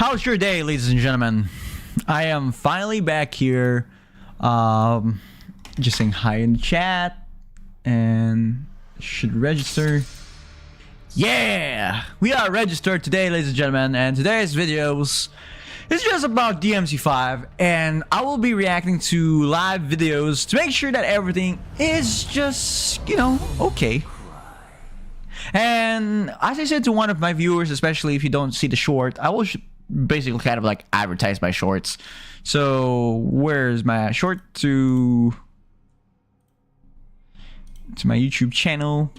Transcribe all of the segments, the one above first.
How's your day, ladies and gentlemen? I am finally back here. Just saying hi in the chat and should register. Yeah, we are registered today, ladies and gentlemen, and today's videos is just about DMC5, and I will be reacting to live videos to make sure that everything is just, okay. And as I said to one of my viewers, especially if you don't see the short, I will basically kind of like advertise my shorts. So where's my short? To my YouTube channel.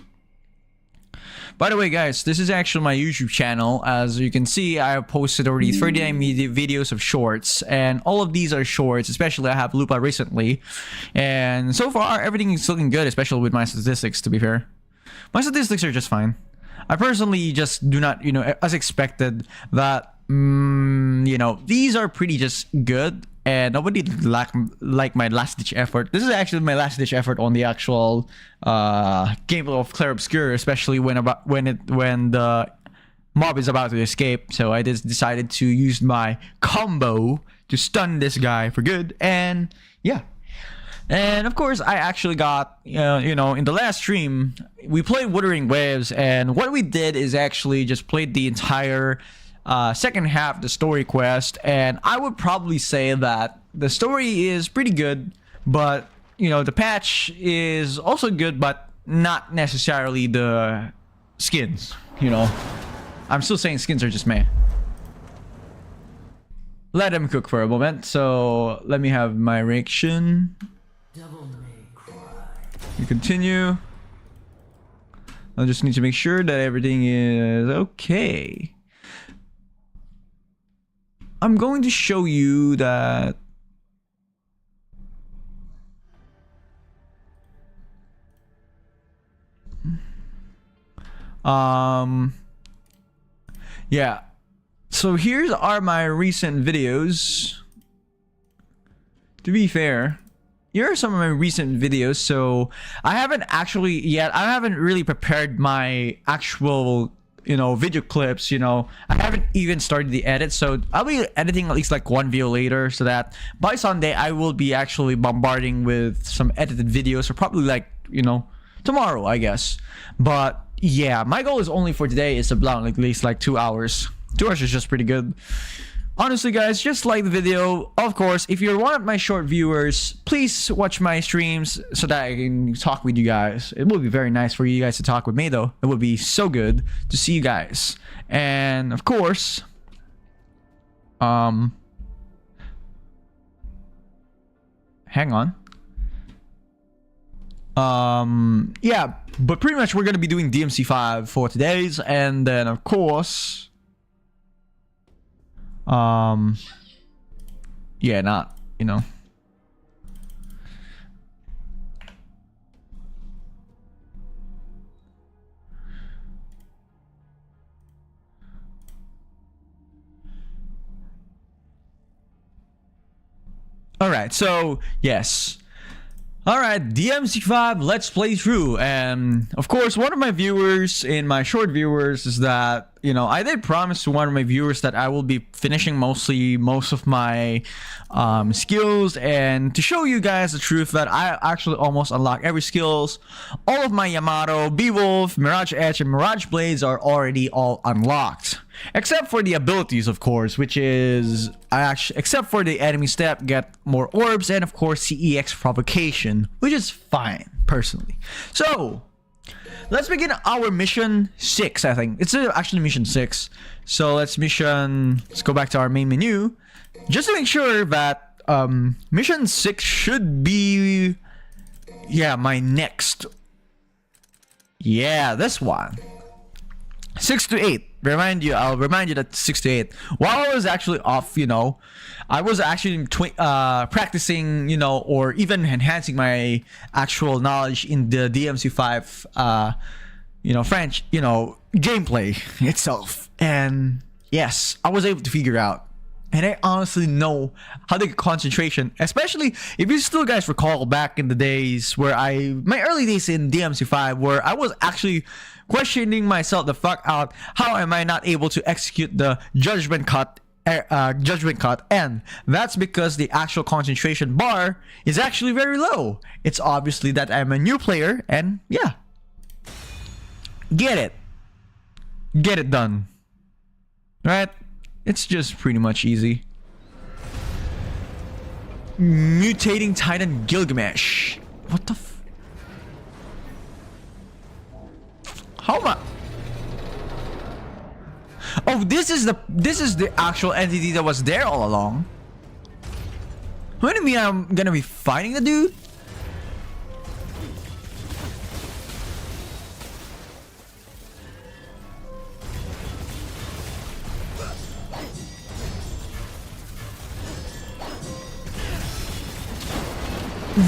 By the way, guys, this is actually my YouTube channel. As you can see, I have posted already 39 videos of shorts, and all of these are shorts. Especially I have Lupa recently, and so far everything is looking good, especially with my statistics, to be fair. My statistics are just fine. I personally just do not, as expected, that these are pretty just good, and nobody like my last ditch effort. This is actually my last ditch effort on the actual gameplay of Clair Obscur, especially when the mob is about to escape. So I just decided to use my combo to stun this guy for good, and yeah. And of course, I actually got, in the last stream, we played Wuthering Waves, and what we did is actually just played the entire second half, the story quest, and I would probably say that the story is pretty good, but, the patch is also good, but not necessarily the skins, I'm still saying skins are just meh. Let them cook for a moment, so let me have my reaction. We continue. I just need to make sure that everything is okay. I'm going to show you that yeah. So here's are my recent videos. To be fair, here are some of my recent videos. So I haven't really prepared my actual video clips. I haven't even started the edit, so I'll be editing at least like one video later, so that by Sunday I will be actually bombarding with some edited videos, or probably like tomorrow, I guess. But yeah, my goal is only for today is to blow at least like 2 hours. 2 hours is just pretty good. Honestly, guys, just like the video. Of course, if you're one of my short viewers, please watch my streams so that I can talk with you guys. It will be very nice for you guys to talk with me, though. It would be so good to see you guys. And of course, hang on. Yeah, but pretty much we're gonna be doing DMC5 for today's, and then of course, yeah, not, all right, so yes. All right, DMC5, let's play through. And of course, one of my viewers in my short viewers is that, I did promise to one of my viewers that I will be finishing most of my skills, and to show you guys the truth that I actually almost unlocked every skills. All of my Yamato, Beowulf, Mirage Edge, and Mirage Blades are already all unlocked. Except for the abilities, of course, which is except for the enemy step, get more orbs, and of course CEX provocation, which is fine personally. So let's begin our mission 6. I think it's actually mission 6. So let's go back to our main menu just to make sure that mission 6 should be, yeah, my next, yeah, this one. 6 to 8. I'll remind you that 6 to 8. While I was actually off, I was actually practicing, or even enhancing my actual knowledge in the DMC5, French, gameplay itself. And yes, I was able to figure out. And I honestly know how to get concentration, especially if you still guys recall back in the days where my early days in DMC5, where I was actually questioning myself the fuck out, how am I not able to execute the judgment cut judgment cut, and that's because the actual concentration bar is actually very low. It's obviously that I'm a new player, and yeah, get it done, right? It's just pretty much easy. Mutating Titan Gilgamesh. What the how am I? Oh, this is the actual entity that was there all along. What do you mean I'm gonna be fighting the dude?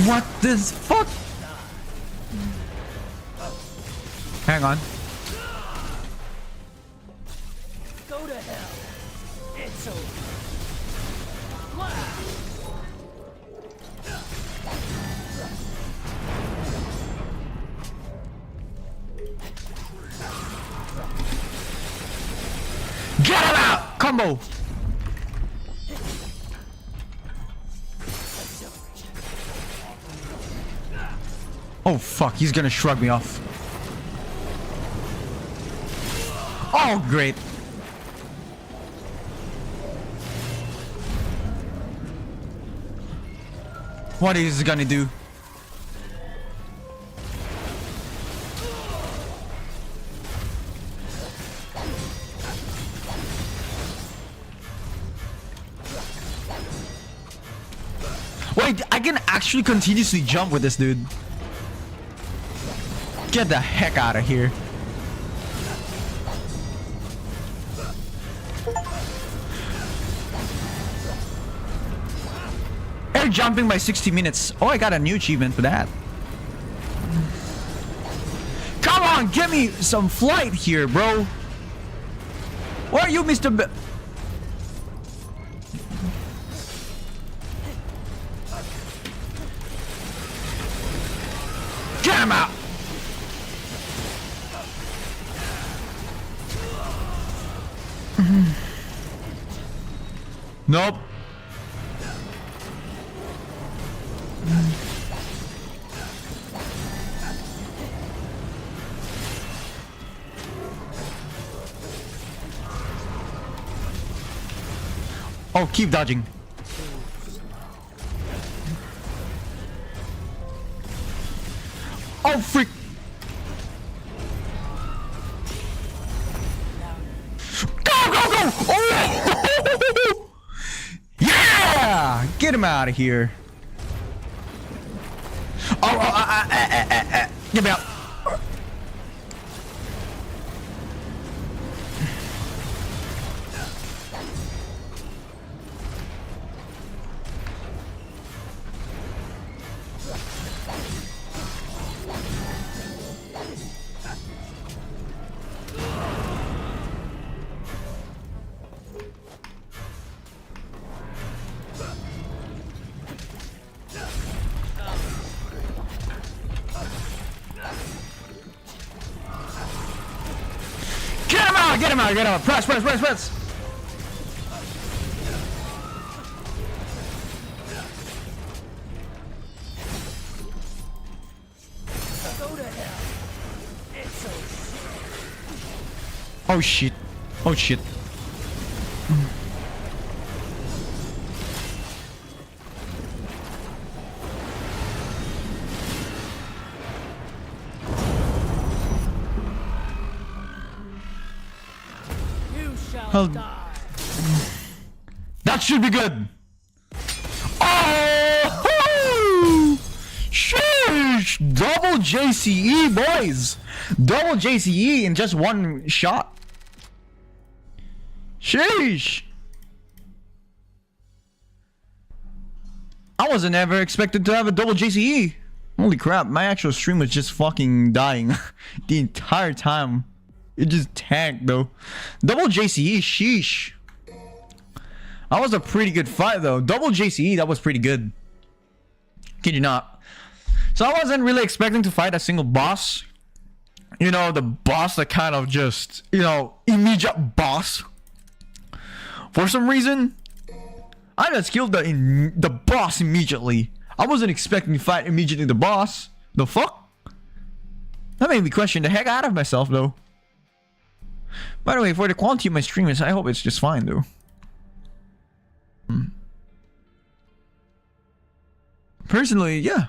What the fuck? Hang on. Go to hell. It's over. Get him out! Combo! Oh fuck, he's gonna shrug me off. Oh great. What is he gonna do? Wait, I can actually continuously jump with this dude. Get the heck out of here. Air jumping by 60 minutes. Oh, I got a new achievement for that. Come on, give me some flight here, bro. Where are you, Mr. Get him out. Nope. Oh, keep dodging. Oh, freak. Go, go, go! Oh! Yeah! Get him out of here. Get me out. Get him out, get him out. Press, press, press, press. Go to hell. It's over. Oh shit. Oh shit. Die. That should be good. Oh! Sheesh! Double JCE, boys! Double JCE in just one shot. Sheesh! I wasn't ever expected to have a double JCE. Holy crap, my actual stream was just fucking dying the entire time. It just tanked though. Double JCE, sheesh. That was a pretty good fight though. Double JCE, that was pretty good. Kid you not. So I wasn't really expecting to fight a single boss. You know, the boss that kind of just, you know, immediate boss. For some reason, I just killed the boss immediately. I wasn't expecting to fight immediately the boss. The fuck? That made me question the heck out of myself, though. By the way, for the quality of my stream, I hope it's just fine, though. Personally, yeah.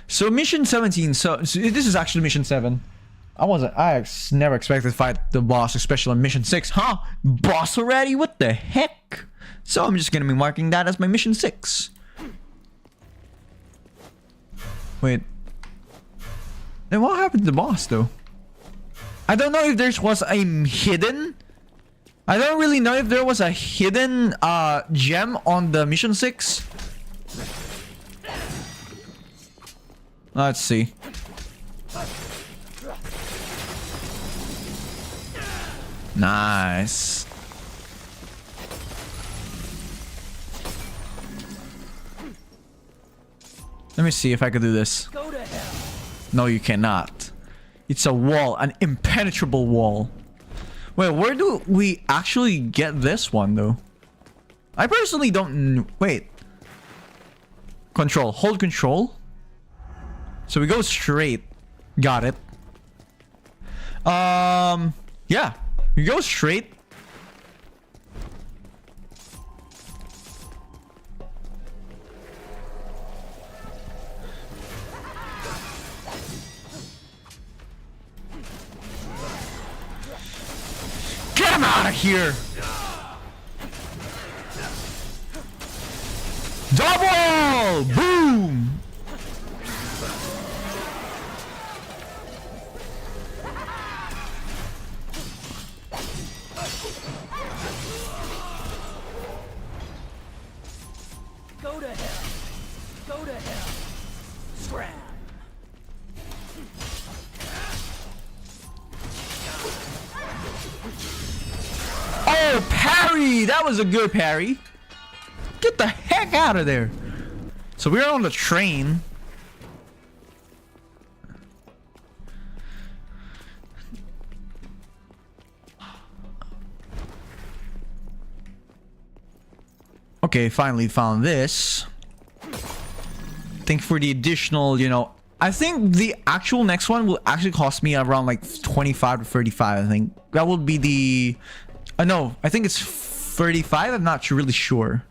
So mission 17. So this is actually mission 7. I never expected to fight the boss, especially on mission 6. Huh? Boss already? What the heck? So I'm just gonna be marking that as my mission 6. Wait. Then what happened to the boss, though? I don't know if there was a hidden... I don't really know if there was a hidden gem on the mission 6. Let's see. Nice. Let me see if I can do this. Go to hell. No, you cannot. It's a wall, an impenetrable wall. Wait, where do we actually get this one, though? I personally don't... Wait. Control. Hold control. So we go straight. Got it. Yeah. We go straight. Get him out of here! Double! Boom! Go to hell. Go to hell. Scram. Oh, parry! That was a good parry. Get the heck out of there. So we're on the train. Okay, finally found this. Think for the additional, you know, I think the actual next one will actually cost me around like 25 to 35. I think that would be the no, I think it's 35. I'm not really sure.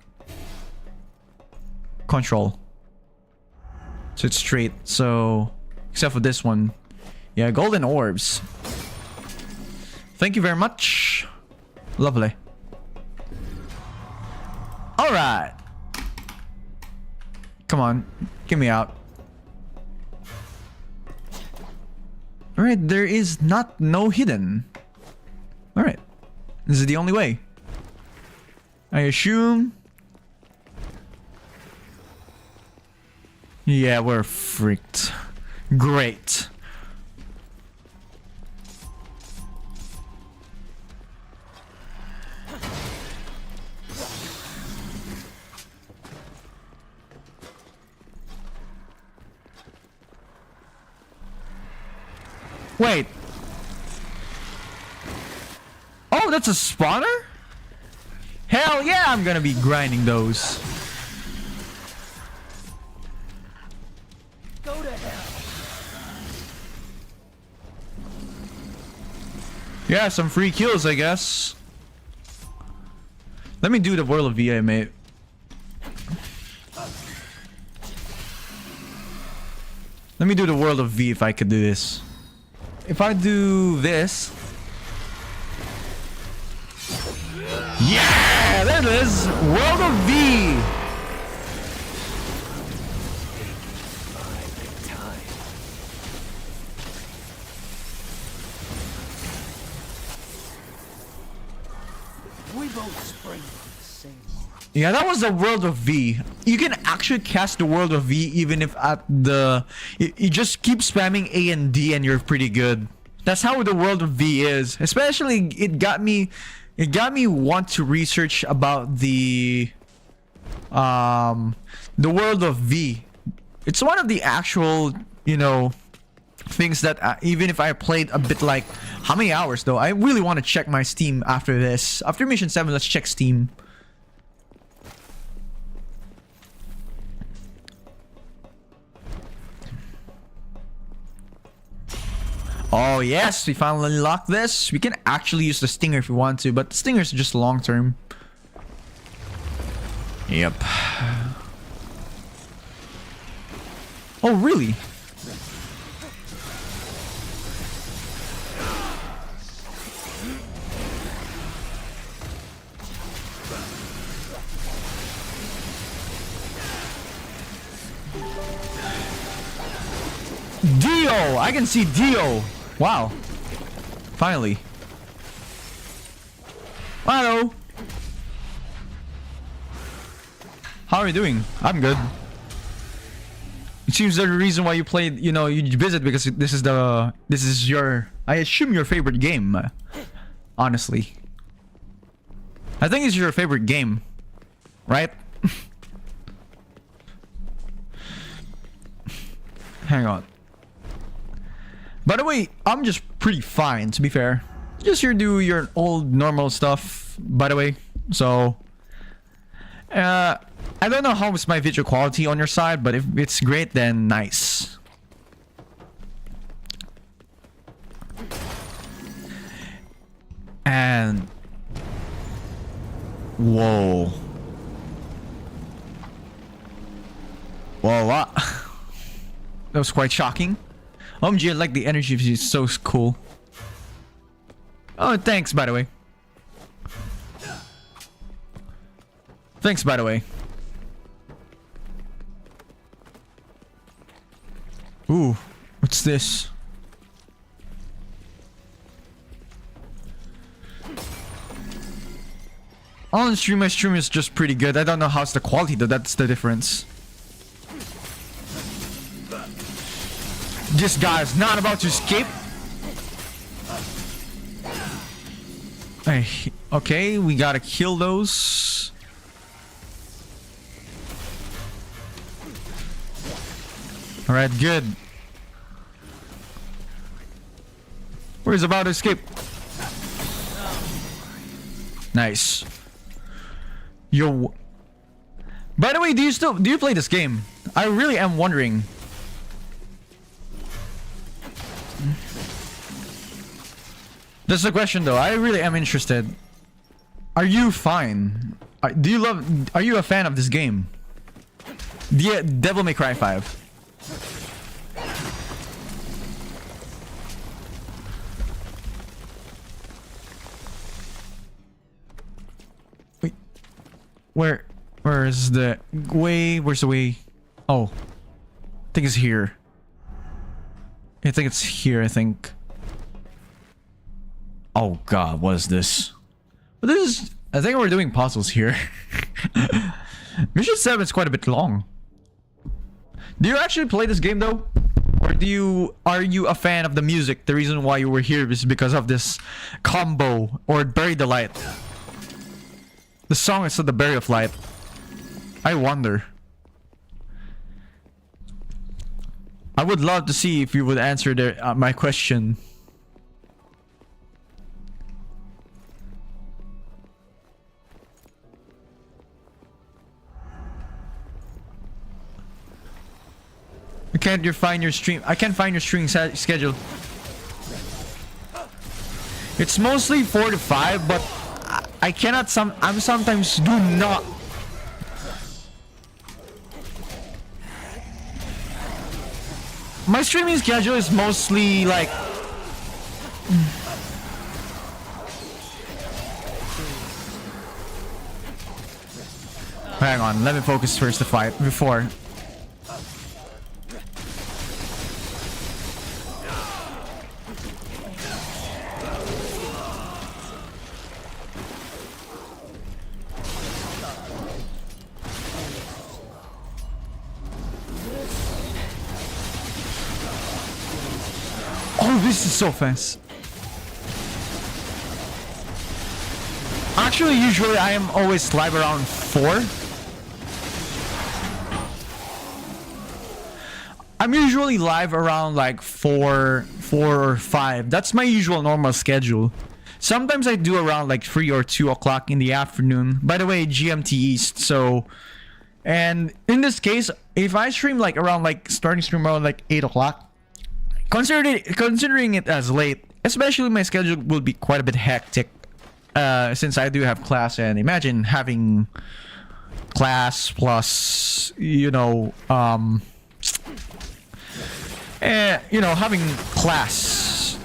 Control. So it's straight. So except for this one. Yeah, golden orbs. Thank you very much. Lovely. All right. Come on, get me out. All right, there is no hidden. All right, this is the only way. I assume. Yeah, we're freaked. Great. Wait. Oh, that's a spawner? Hell yeah, I'm gonna be grinding those. Go to hell. Yeah, some free kills, I guess. Let me do the World of VA, mate. Let me do the World of V if I could do this. If I do this... Yeah! There it is! World of V! We both spring from the same mark. Yeah, that was the World of V. You can actually cast the World of V even if at the... You just keep spamming A and D and you're pretty good. That's how the World of V is. Especially, it got me want to research about the World of V. It's one of the actual, you know, things that even if I played a bit, like how many hours though? I really want to check my Steam after this. After mission 7, let's check Steam. Oh yes, we finally unlocked this. We can actually use the Stinger if we want to, but the Stinger's just long term. Yep. Oh really? Dio! I can see Dio! Wow. Finally. Hello! How are you doing? I'm good. It seems that the reason why you played, you know, you visit because this is your, I assume, your favorite game. Honestly. I think it's your favorite game. Right? Hang on. By the way, I'm just pretty fine, to be fair. Just here do your old normal stuff, by the way. So, I don't know how is my video quality on your side, but if it's great, then nice. And... whoa. Whoa, what? That was quite shocking. OMG, I like the energy, it's so cool. Oh, thanks, by the way. Thanks, by the way. Ooh, what's this? On stream, my stream is just pretty good. I don't know how's the quality though, that's the difference. This guy is not about to escape. Hey, okay, we gotta kill those. Alright, good. Where's about to escape? Nice. Yo. By the way, do you play this game? I really am wondering. That's the question though. I really am interested. Are you fine? Are you a fan of this game? The Devil May Cry 5. Wait. Where is the way? Where's the way? Oh. I think it's here. I think it's here, I think. Oh god, what is this? But this is... I think we're doing puzzles here. Mission 7 is quite a bit long. Do you actually play this game though? Or are you a fan of the music? The reason why you were here is because of this combo or Bury the Light. The song is the Bury of Light. I wonder. I would love to see if you would answer my question. Can't you find your stream? I can't find your streaming schedule. It's mostly 4 to 5, but I cannot. I'm sometimes do not. My streaming schedule is mostly like. Hang on, let me focus first the fight before. Oh, this is so fast. Actually, usually I am always live around 4. I'm usually live around like 4 or 5. That's my usual normal schedule. Sometimes I do around like 3 or 2 o'clock in the afternoon. By the way, GMT East. So, and in this case, if I stream like around like starting stream around like 8 o'clock, considering it as late, especially my schedule will be quite a bit hectic. Since I do have class, and imagine having class plus, having class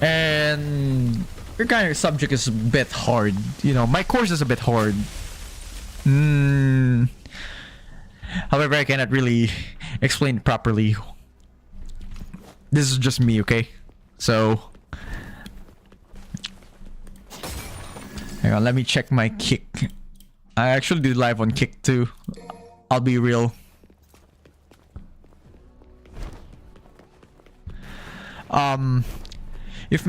and your kind of subject is a bit hard. My course is a bit hard. However, I cannot really explain it properly. This is just me, okay? So, hang on, let me check my Kick. I actually do live on Kick too. I'll be real. If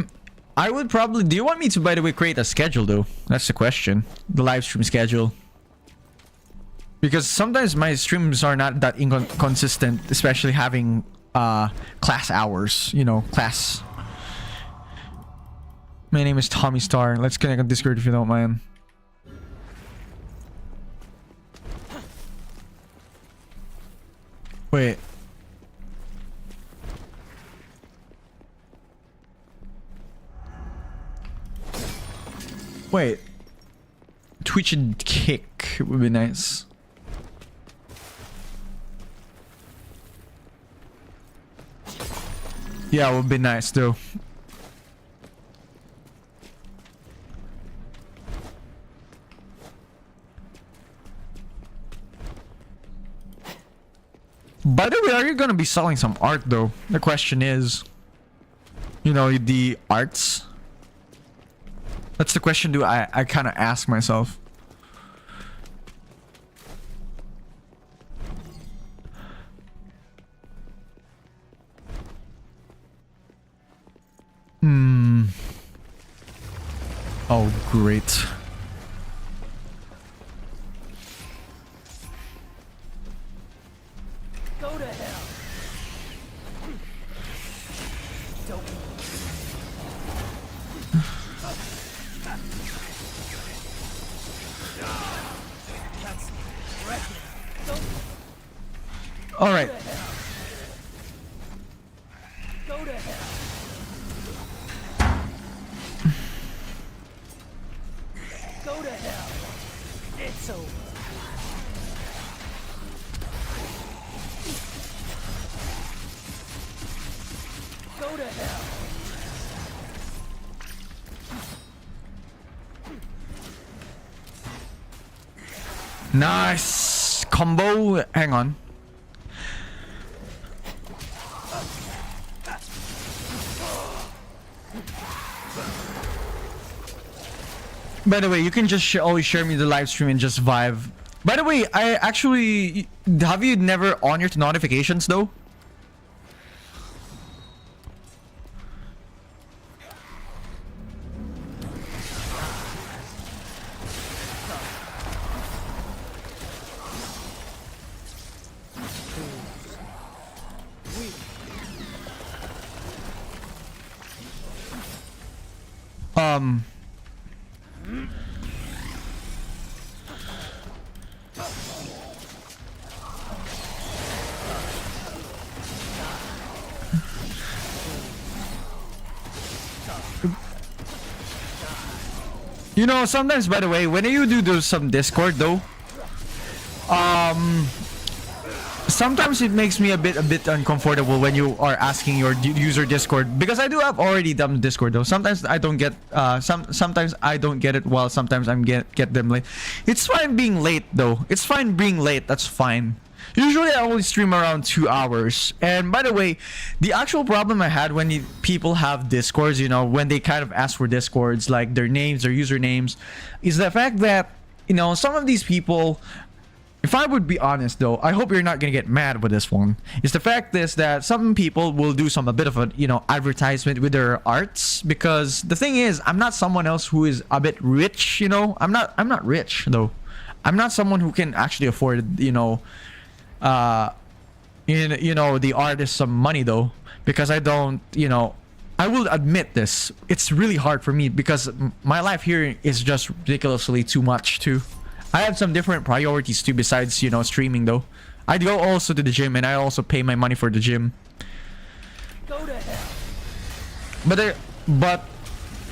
I would probably, do you want me to, by the way, create a schedule though? That's the question. The live stream schedule. Because sometimes my streams are not that inconsistent, especially having class hours, class. My name is Tommy Star. Let's connect on Discord if you don't mind. Wait. Wait. Twitch and Kick would be nice. Yeah, it would be nice though. By the way, are you gonna be selling some art though? The question is, the arts. That's the question I kind of ask myself. Oh, great. Go to hell. Don't. All right. Go to hell. Go to hell. It's over. Go to hell. Nice combo. Hang on. By the way, you can just always share me the live stream and just vibe. By the way, I actually, have you never on your notifications though? Sometimes, by the way, when you do some Discord though, sometimes it makes me a bit uncomfortable when you are asking your user Discord, because I do have already done Discord though. Sometimes I don't get sometimes I don't get it, while sometimes I'm get them late. It's fine being late though. It's fine being late. That's fine. Usually I only stream around 2 hours. And by the way, the actual problem I had when people have Discords, when they kind of ask for Discords, like their names, their usernames, is the fact that, some of these people, if I would be honest though, I hope you're not gonna get mad with this one, is the fact is that some people will do a bit of a, advertisement with their arts, because the thing is, I'm not someone else who is a bit rich, I'm not rich though. I'm not someone who can actually afford, you know, the artist some money though, because I don't, you know, I will admit this. It's really hard for me because my life here is just ridiculously too much too. I have some different priorities too besides, you know, streaming though. I go also to the gym and I also pay my money for the gym. Go to hell. But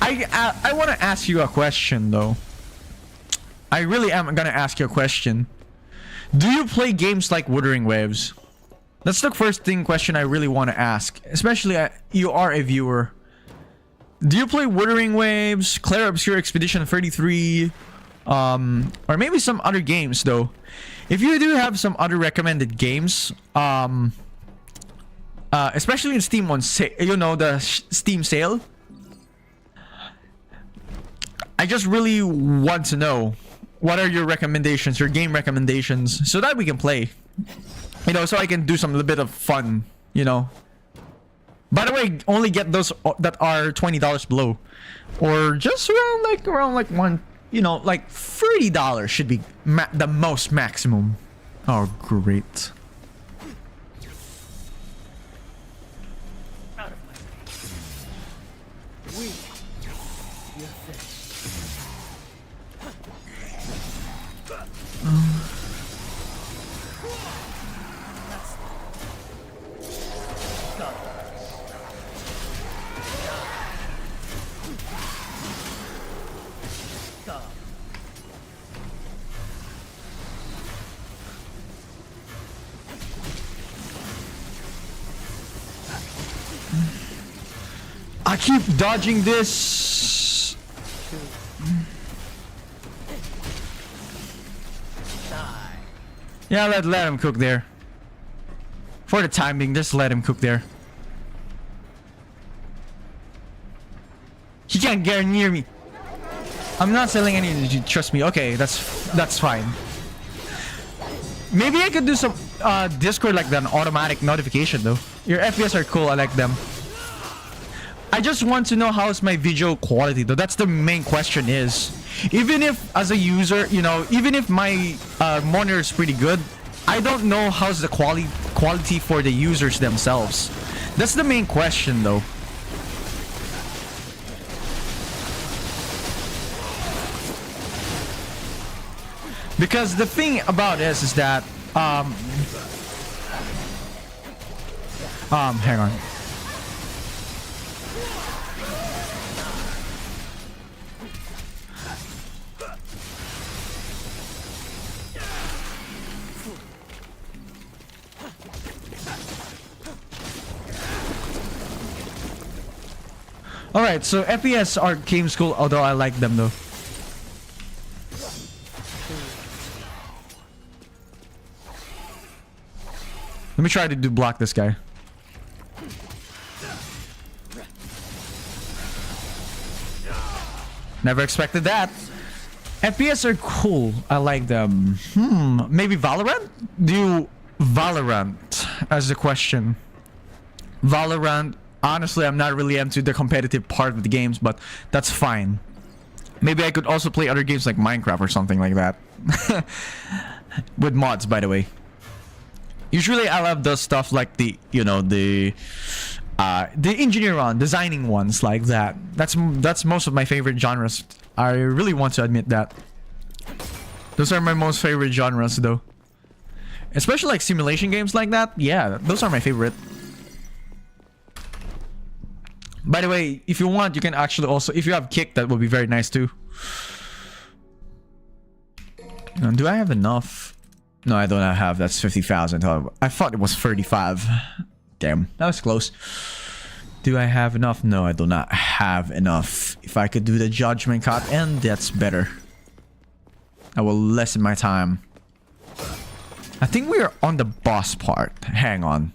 I want to ask you a question though. I really am gonna ask you a question. Do you play games like Wuthering Waves? That's the first question I really want to ask. Especially you are a viewer. Do you play Wuthering Waves, Clair Obscure Expedition 33, or maybe some other games though? If you do have some other recommended games, especially in Steam on you know, the Steam sale, I just really want to know what are your recommendations, your game recommendations, so that we can play. You know, so I can do some little bit of fun, you know. By the way, only get those that are $20 below, or just around like one, you know, like $30 should be the most maximum. Oh, great. Out of my way. We. You're finished. I keep dodging this. Yeah, let him cook there. For the time being, just let him cook there. He can't get near me. I'm not selling any energy, trust me. Okay, that's fine. Maybe I could do some Discord like that, automatic notification though. Your FPS are cool, I like them. I just want to know how's my visual quality though. That's the main question is. Even if as a user, you know, even if my monitor is pretty good, I don't know how's the quality for the users themselves. That's the main question though. Because the thing about this is that hang on. Alright, so FPS are games cool, although I like them though. Let me try to block this guy. Never expected that. FPS are cool. I like them. Maybe Valorant? Do Valorant as the question. Valorant. Honestly, I'm not really into the competitive part of the games, but that's fine. Maybe I could also play other games like Minecraft or something like that. With mods, by the way. Usually I love the stuff like the, you know, the engineer on, designing ones like that. That's most of my favorite genres. I really want to admit that. Those are my most favorite genres though. Especially like simulation games like that. Yeah, those are my favorite. By the way, if you want, you can actually also, if you have kick, that would be very nice too. Do I have enough? No, I don't have. That's 50,000. I thought it was 35. Damn, that was close. Do I have enough? No, I do not have enough. If I could do the judgment cut, and that's better. I will lessen my time. I think we are on the boss part. Hang on.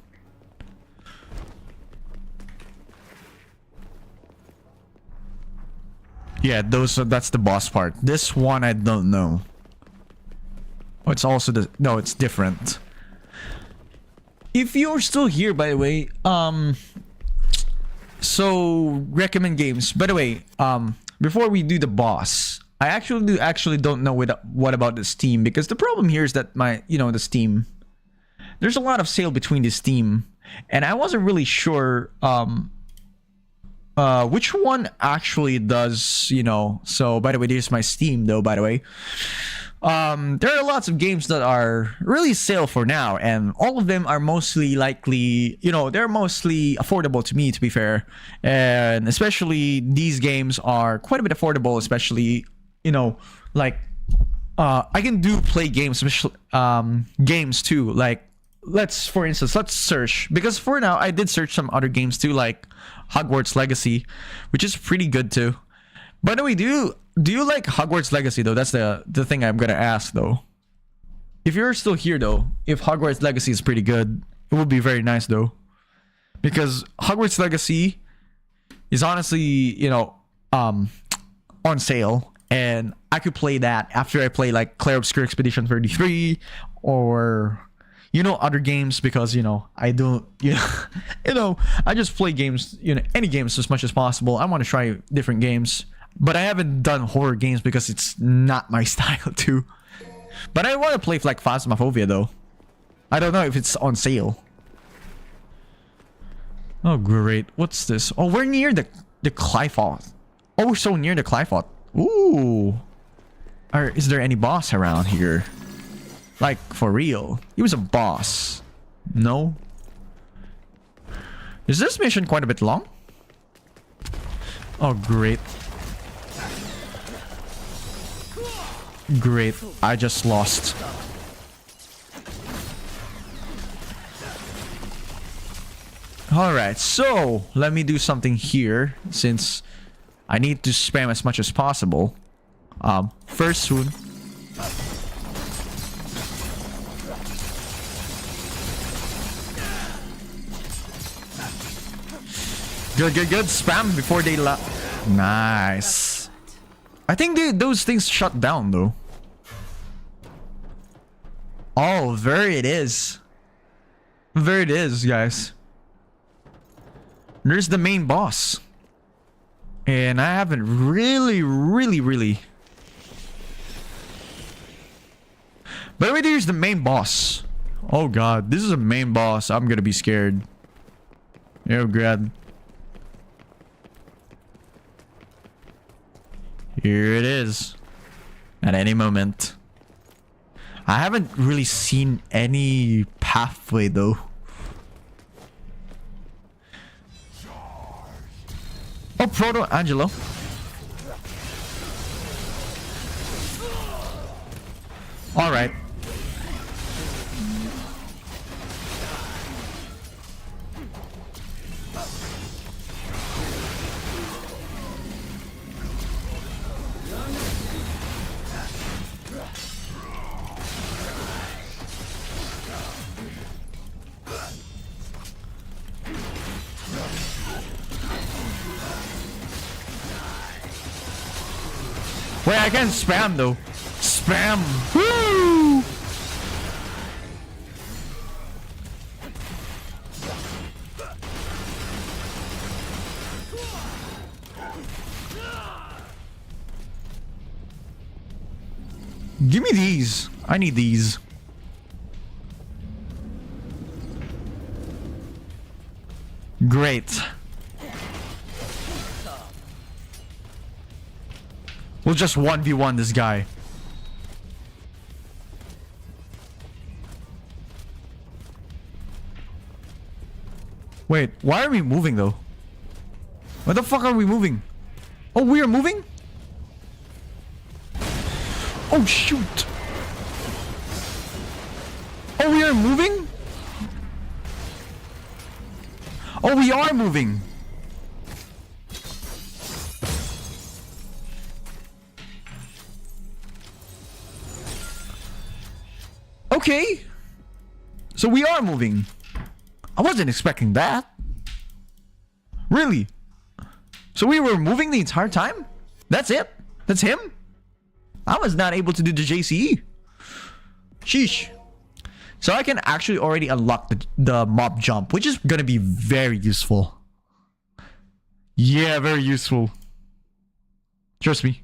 Yeah, that's the boss part. This one I don't know. Oh, it's also the no, it's different. If you're still here, by the way, so recommend games. By the way, before we do the boss, I actually don't know what about the Steam, because the problem here is that my, you know, the Steam there's a lot of sale between this team, and I wasn't really sure which one actually does, you know. So by the way, there's my Steam though, by the way. There are lots of games that are really sale for now, and all of them are mostly likely, you know, they're mostly affordable to me, to be fair. And especially these games are quite a bit affordable, especially, you know, like I can play games, games too. Like, for instance, let's search, because for now I did search some other games too, like Hogwarts Legacy, which is pretty good too. By the way, do you like Hogwarts Legacy though? That's the thing I'm gonna ask though. If you're still here though, if Hogwarts Legacy is pretty good, it would be very nice though, because Hogwarts Legacy is honestly, you know, on sale, and I could play that after I play like Clair Obscur Expedition 33 or, you know, other games, because, you know, I don't, you know, you know, I just play games, you know, any games as much as possible. I want to try different games, but I haven't done horror games because it's not my style too. But I want to play like Phasmophobia though. I don't know if it's on sale. Oh great, what's this? Oh, we're near the Clyfot. Oh, we're so near the Clyfot. Ooh. Is there any boss around here? Like, for real? He was a boss. No? Is this mission quite a bit long? Oh, great. Great. I just lost. Alright, so let me do something here, since I need to spam as much as possible. First soon. Good. Spam before they Nice. I think those things shut down though. Oh, there it is. There it is, guys. There's the main boss. And I haven't really... By the way, there's the main boss. Oh god, this is a main boss. I'm gonna be scared. Oh god. Here it is. At any moment. I haven't really seen any pathway though. Oh, Proto Angelo. All right. Wait, I can spam though. Spam. Woo! Give me these. I need these. Great. We'll just 1v1 this guy. Wait, why are we moving though? Why the fuck are we moving? Oh, we are moving? Oh shoot. Oh, we are moving? Oh, we are moving. Okay. So we are moving. I wasn't expecting that. Really? So we were moving the entire time? That's it? That's him? I was not able to do the JCE. Sheesh. So I can actually already unlock the mob jump, which is gonna be very useful. Yeah, very useful. Trust me.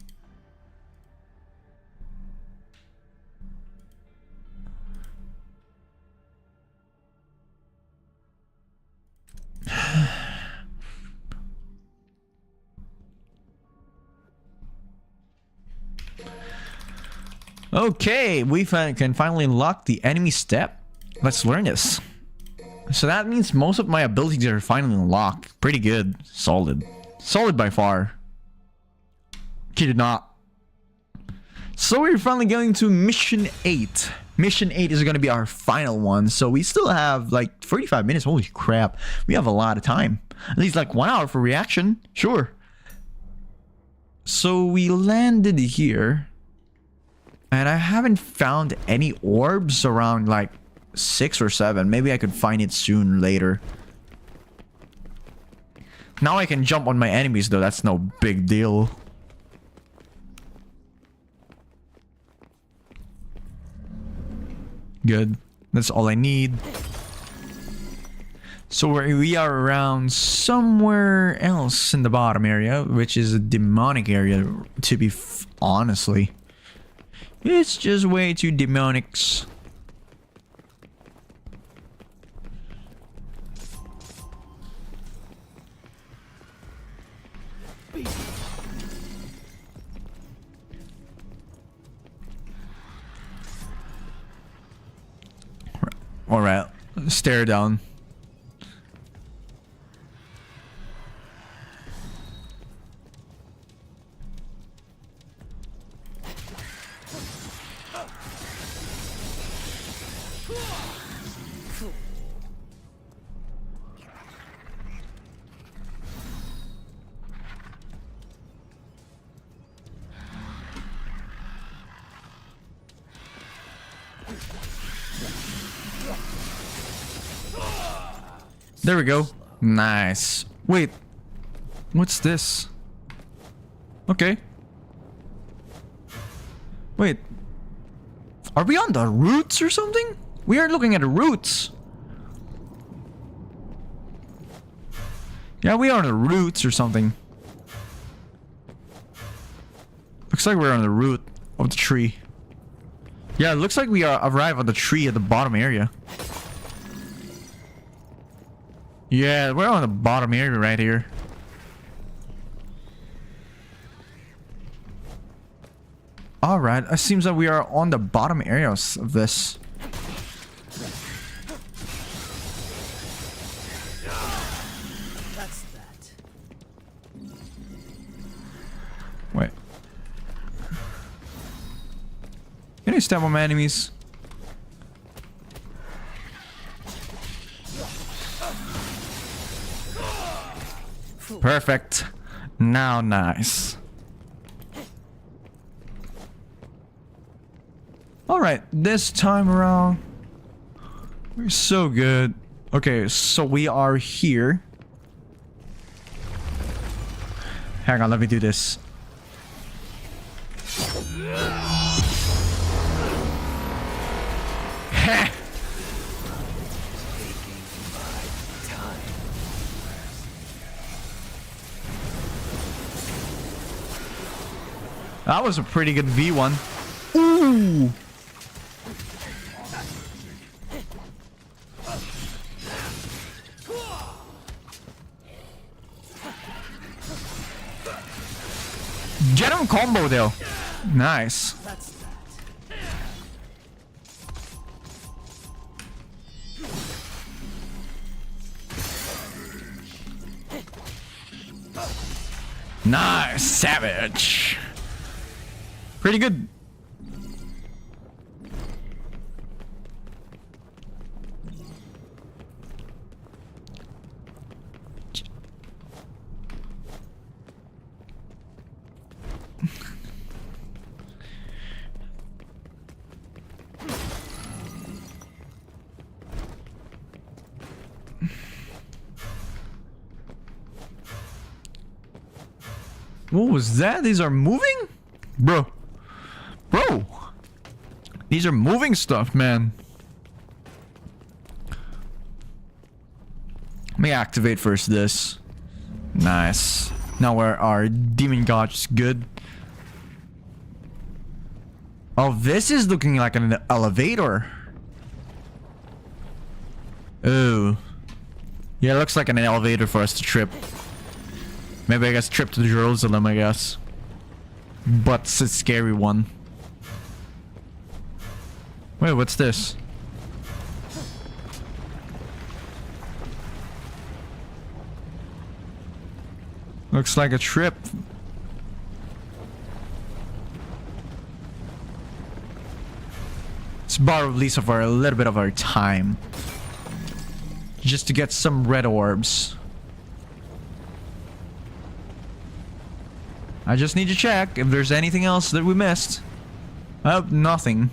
Okay, we can finally unlock the enemy step. Let's learn this. So that means most of my abilities are finally unlocked. Pretty good. Solid. Solid by far. Kid it not. So we're finally going to mission 8. Mission 8 is going to be our final one. So we still have like 45 minutes. Holy crap. We have a lot of time. At least like 1 hour for reaction. Sure. So we landed here. And I haven't found any orbs around like 6 or 7. Maybe I could find it soon later. Now I can jump on my enemies though. That's no big deal. Good. That's all I need. So we are around somewhere else in the bottom area, which is a demonic area, to be honestly. It's just way too demonics. Alright, stare down. There we go. Nice. Wait. What's this? Okay. Wait. Are we on the roots or something? We are looking at the roots. Yeah, we are on the roots or something. Looks like we're on the root of the tree. Yeah, it looks like we are arrived on the tree at the bottom area. Yeah, we're on the bottom area right here. Alright, it seems that we are on the bottom areas of this. That's that. Wait. Can I stab on my enemies? Perfect. Now nice. Alright, this time around we're so good. Okay, so we are here. Hang on, let me do this. Heh. That was a pretty good V1. Ooh! Get him combo though. Nice. That's that. Nice. Savage. Pretty good. What was that? These are moving? Bro. Bro. These are moving stuff, man. Let me activate first this. Nice. Now our demon god is good. Oh, this is looking like an elevator. Oh. Yeah, it looks like an elevator for us to trip. Maybe I guess trip to Jerusalem, I guess. But it's a scary one. Wait, what's this? Looks like a trip. Let's borrow at least of a little bit of our time. Just to get some red orbs. I just need to check if there's anything else that we missed. Oh, nothing.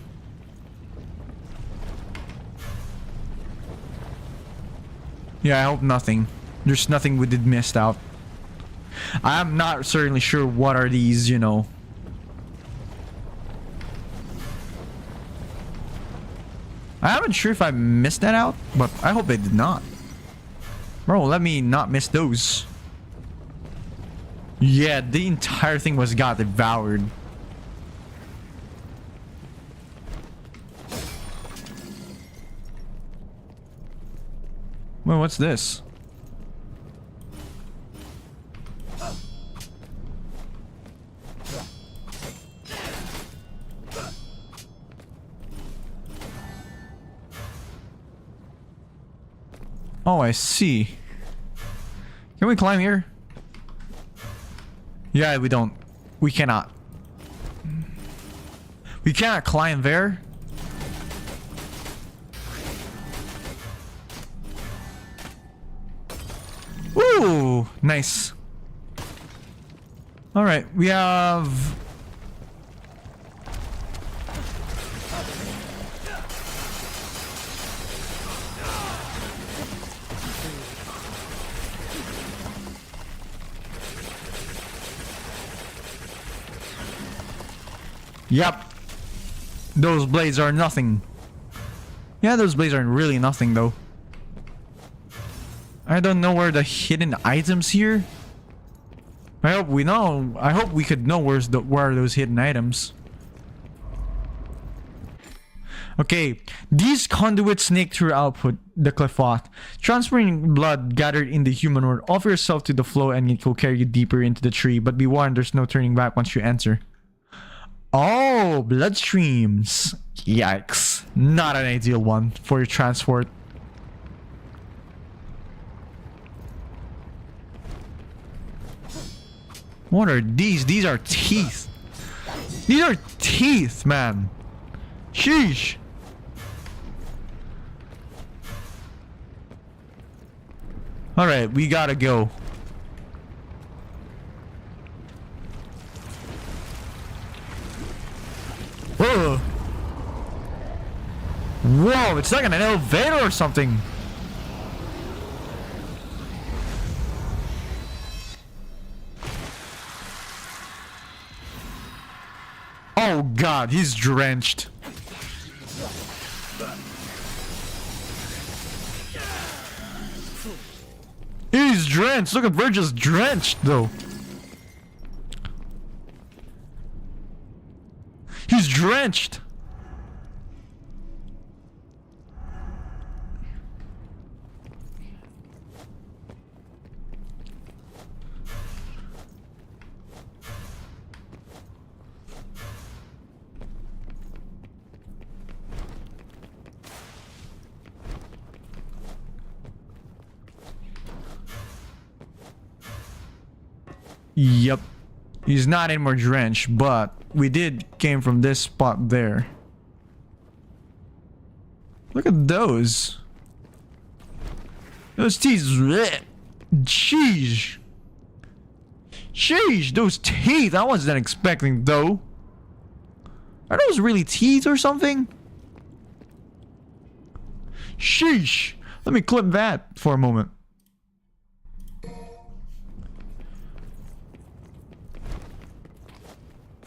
Yeah, I hope nothing. There's nothing we did missed out. I'm not certainly sure what are these, you know. I'm not sure if I missed that out, but I hope I did not. Bro, let me not miss those. Yeah, the entire thing got devoured. Well, what's this? Oh, I see. Can we climb here? Yeah, we don't. We cannot. We cannot climb there. Ooh, nice. All right, we have. Yep. Those blades are nothing. Yeah, those blades are really nothing though. I don't know where the hidden items here. I hope we know. I hope we could know where are those hidden items. Okay, these conduits snake through output the Clefot, transferring blood gathered in the human world. Offer yourself to the flow and it will carry you deeper into the tree. But be warned, there's no turning back once you enter. Oh, bloodstreams. Yikes. Not an ideal one for your transport. What are these? These are teeth. These are teeth, man. Sheesh. Alright, we gotta go. Whoa. Whoa, it's like an elevator or something. Oh god, he's drenched. He's drenched. Look at Virgil's drenched though. He's drenched. Yep. He's not anymore drenched, but we did came from this spot there. Look at those. Those teeth. Sheesh. Sheesh, those teeth. I wasn't expecting though. Are those really teeth or something? Sheesh. Let me clip that for a moment.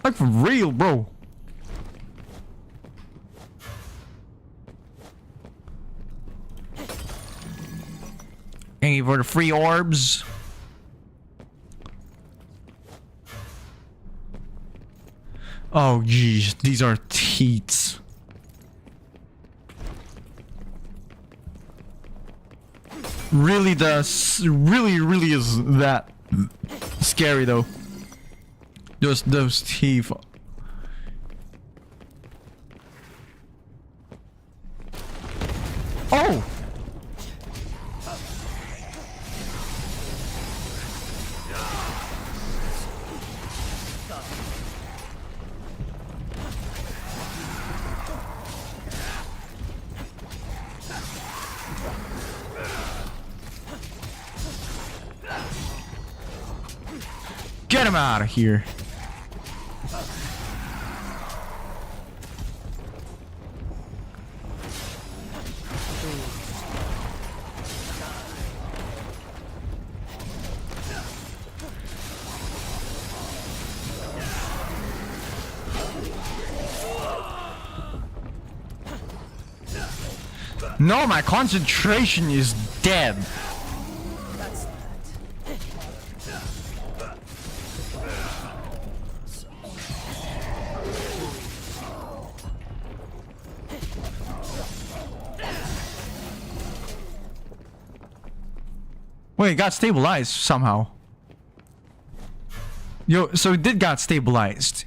Like for real, bro. Thank you for the free orbs. Oh, geez. These are teats. Really does. Really is that scary, though. Those teeth. Oh! Get him out of here. No, my concentration is dead. That's that. Wait, it got stabilized somehow. Yo, so it did got stabilized.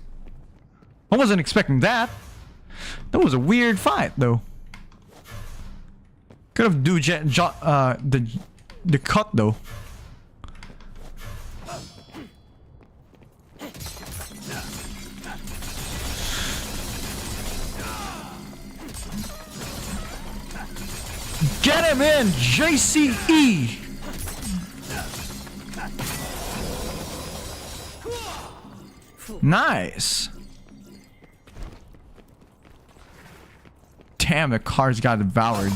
I wasn't expecting that. That was a weird fight, though. Could have do the cut though. Get him in, JCE. Nice. Damn, the cards got devoured.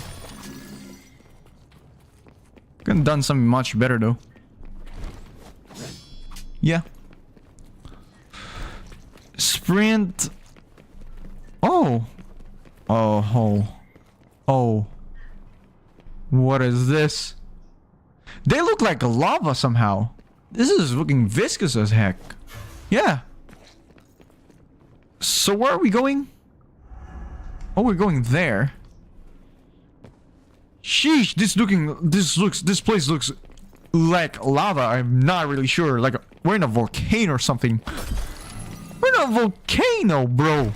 Could have done something much better though. Yeah. Sprint. Oh. Oh. Oh. What is this? They look like lava somehow. This is looking viscous as heck. Yeah. So where are we going? Oh, we're going there. Sheesh, this place looks like lava. I'm not really sure. Like we're in a volcano or something. We're in a volcano, bro.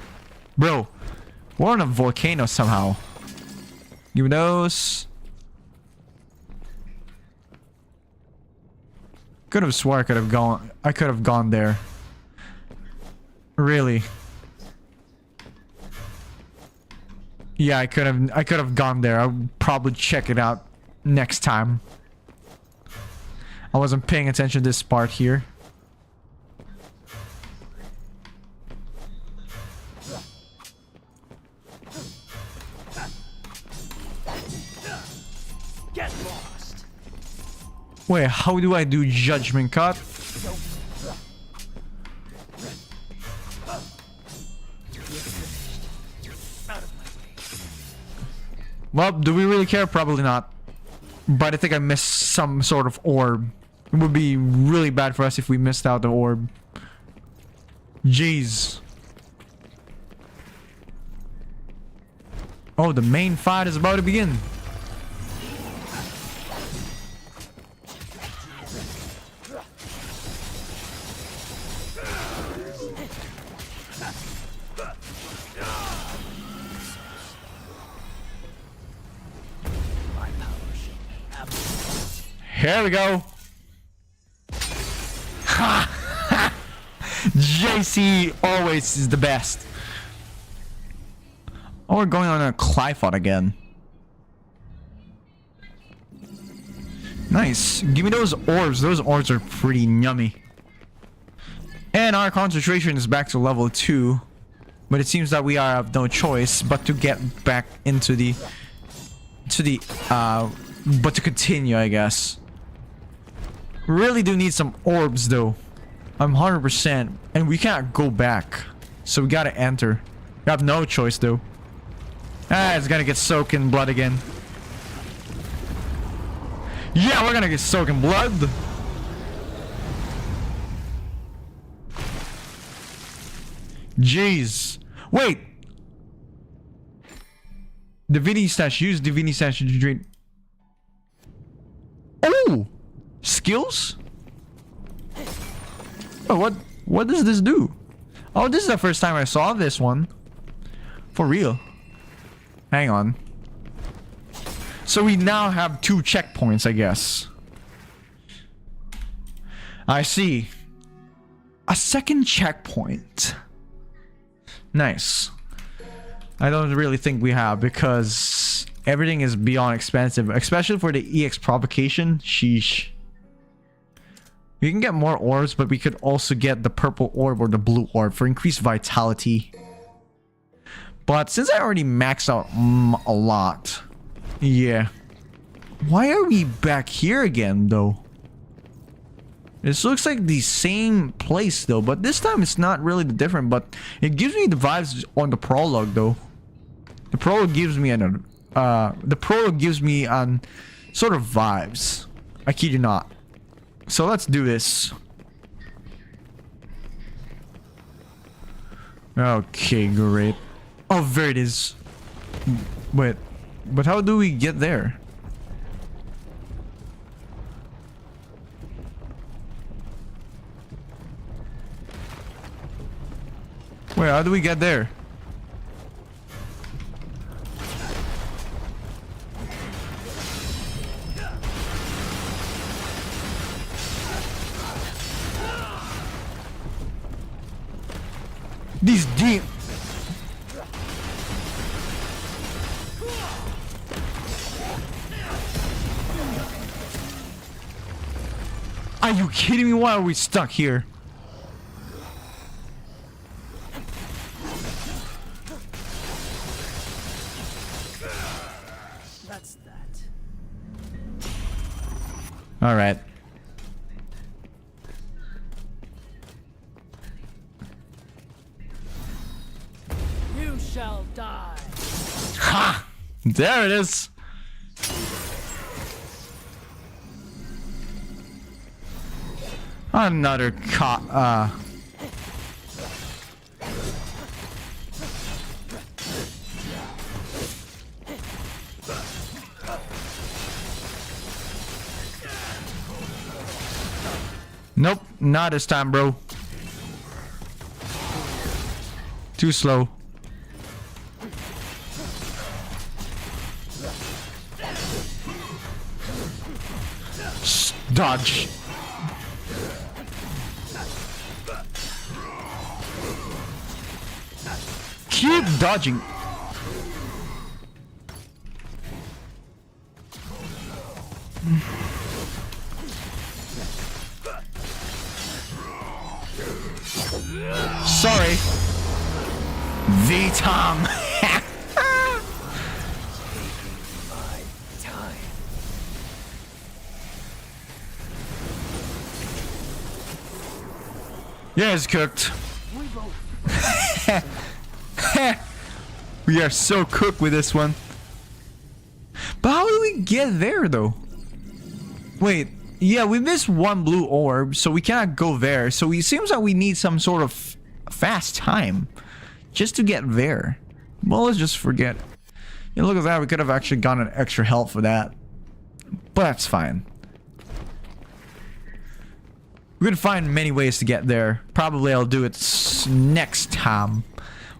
Bro, we're in a volcano somehow. Give me those. Could have swore I could have gone there. Really? Yeah, I could have gone there. I'll probably check it out next time. I wasn't paying attention to this part here. Get lost. Wait, how do I do judgment cut? Well, do we really care? Probably not. But I think I missed some sort of orb. It would be really bad for us if we missed out the orb. Jeez. Oh, the main fight is about to begin. Here we go. JC always is the best. Oh, we're going on a Clifot again. Nice. Give me those orbs. Those orbs are pretty yummy. And our concentration is back to level 2. But it seems that we have no choice but to get back into the... but to continue, I guess. Really do need some orbs though. I'm 100%. And we can't go back. So we gotta enter. We have no choice though. Ah, it's gonna get soaked in blood again. Yeah, we're gonna get soaked in blood. Jeez. Wait. Divinity stash. Use Divinity stash to drain. Oh! Skills? Oh, what does this do? Oh, this is the first time I saw this one. For real. Hang on. So we now have 2 checkpoints, I guess. I see. A second checkpoint. Nice. I don't really think we have, because everything is beyond expensive, especially for the EX provocation. Sheesh. We can get more orbs, but we could also get the purple orb or the blue orb for increased vitality. But since I already maxed out a lot, yeah. Why are we back here again, though? This looks like the same place, though, but this time it's not really different, but it gives me the vibes on the prologue, though. The prologue gives me an sort of vibes. I kid you not. So let's do this. Okay, great. Oh, there it is. Wait, but how do we get there? Wait, how do we get there? These deep. Are you kidding me? Why are we stuck here? That's that. All right. You shall die. Ha! There it is. Another Nope, not this time, bro. Too slow. Dodge. Keep dodging. Sorry. V-Tom. Yeah, it's cooked. We are so cooked with this one. But how do we get there, though? Wait, yeah, we missed one blue orb, so we cannot go there. So it seems like we need some sort of fast time just to get there. Well, let's just forget. Yeah, look at that. We could have actually gotten an extra health for that. But that's fine. We could find many ways to get there. Probably I'll do it next time.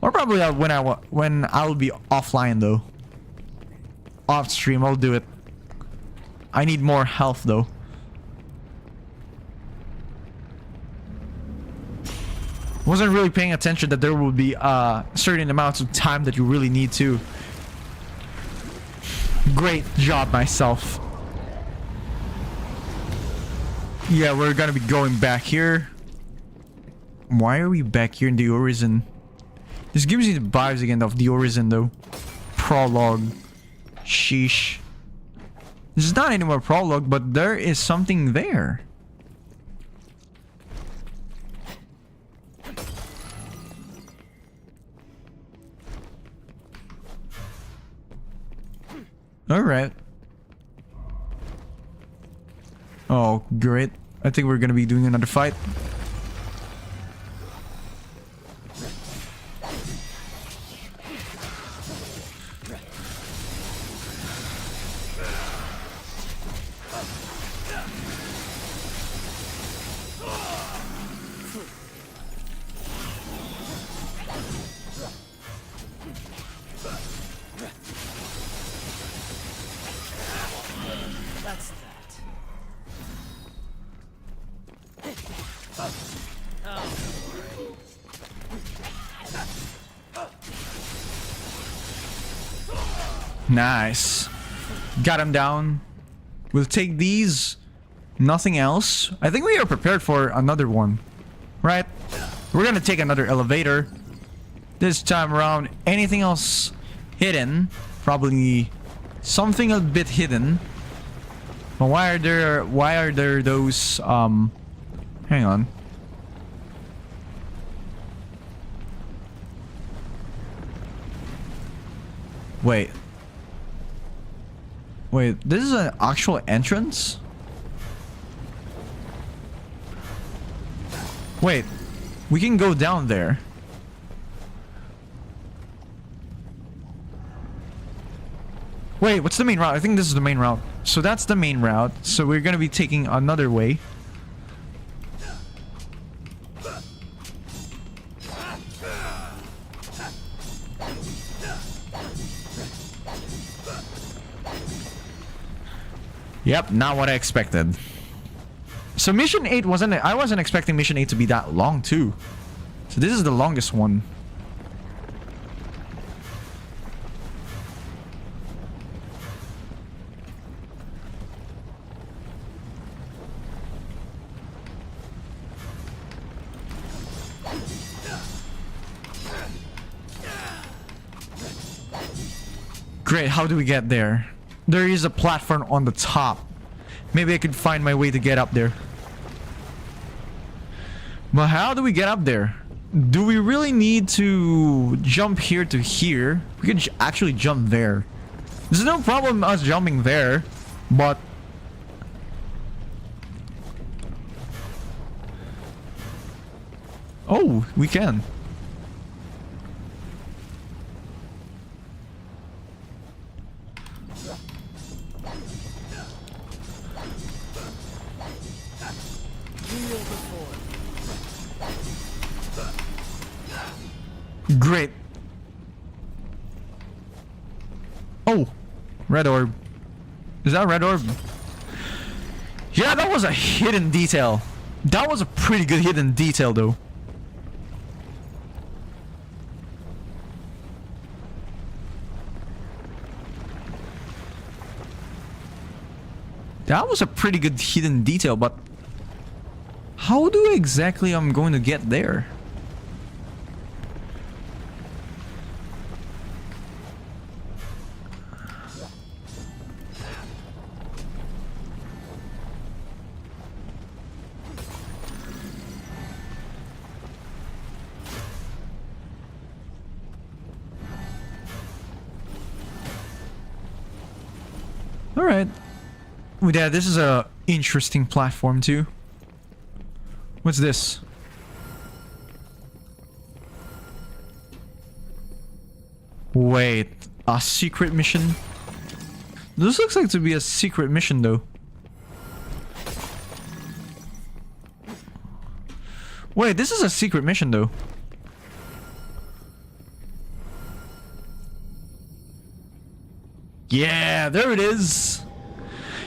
Or probably when I'll be offline, though. Off stream, I'll do it. I need more health, though. Wasn't really paying attention that there would be certain amounts of time that you really need to. Great job, myself. Yeah, we're gonna be going back here. Why are we back here in the Horizon? This gives me the vibes again of the Horizon, though. Prologue. Sheesh. This is not anymore prologue, but there is something there. Alright. Oh, great. I think we're gonna be doing another fight. Nice. Got him down. We'll take these. Nothing else. I think we are prepared for another one. Right? We're gonna take another elevator. This time around, anything else hidden? Probably something a bit hidden. But why are there those hang on. Wait, this is an actual entrance? Wait, we can go down there. Wait, what's the main route? I think this is the main route. So that's the main route. So we're gonna be taking another way. Yep, not what I expected. So mission 8 I wasn't expecting mission 8 to be that long too. So this is the longest one. Great, how do we get there? There is a platform on the top. Maybe I could find my way to get up there. But how do we get up there? Do we really need to jump here to here? We could actually jump there. There's no problem us jumping there, but... Oh, we can. Great. Oh, red orb. Is that red orb? Yeah, that was a hidden detail. That was a pretty good hidden detail though. That was a pretty good hidden detail, but how do exactly I'm going to get there? All right. Yeah, this is a interesting platform too. What's this? Wait, a secret mission? This looks like to be a secret mission though. Wait, this is a secret mission though. Yeah, there it is.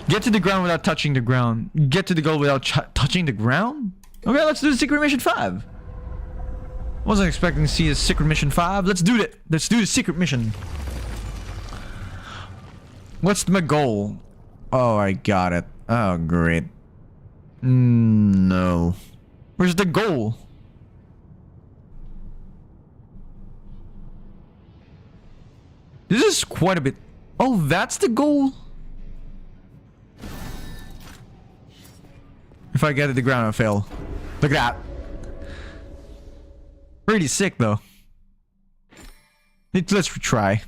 Get to the ground without touching the ground. Get to the goal without touching the ground? Okay, let's do the secret mission 5. Wasn't expecting to see a secret mission 5. Let's do it. Let's do the secret mission. What's my goal? Oh, I got it. Oh, great. No. Where's the goal? This is quite a bit... Oh, that's the goal? If I get to the ground, I'll fail. Look at that. Pretty sick, though. Let's retry.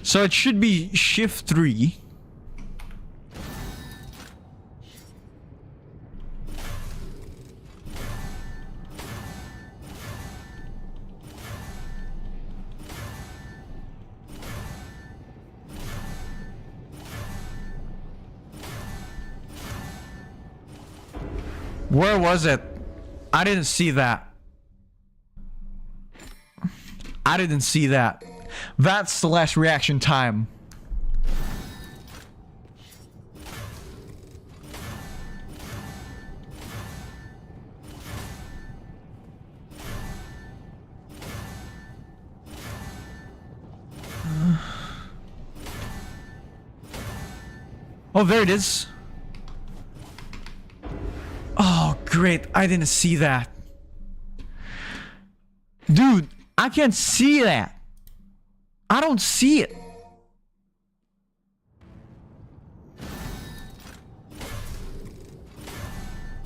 So it should be shift 3. Where was it? I didn't see that. I didn't see that. That's the last reaction time. Oh, there it is. Oh, great. I didn't see that. Dude, I can't see that. I don't see it.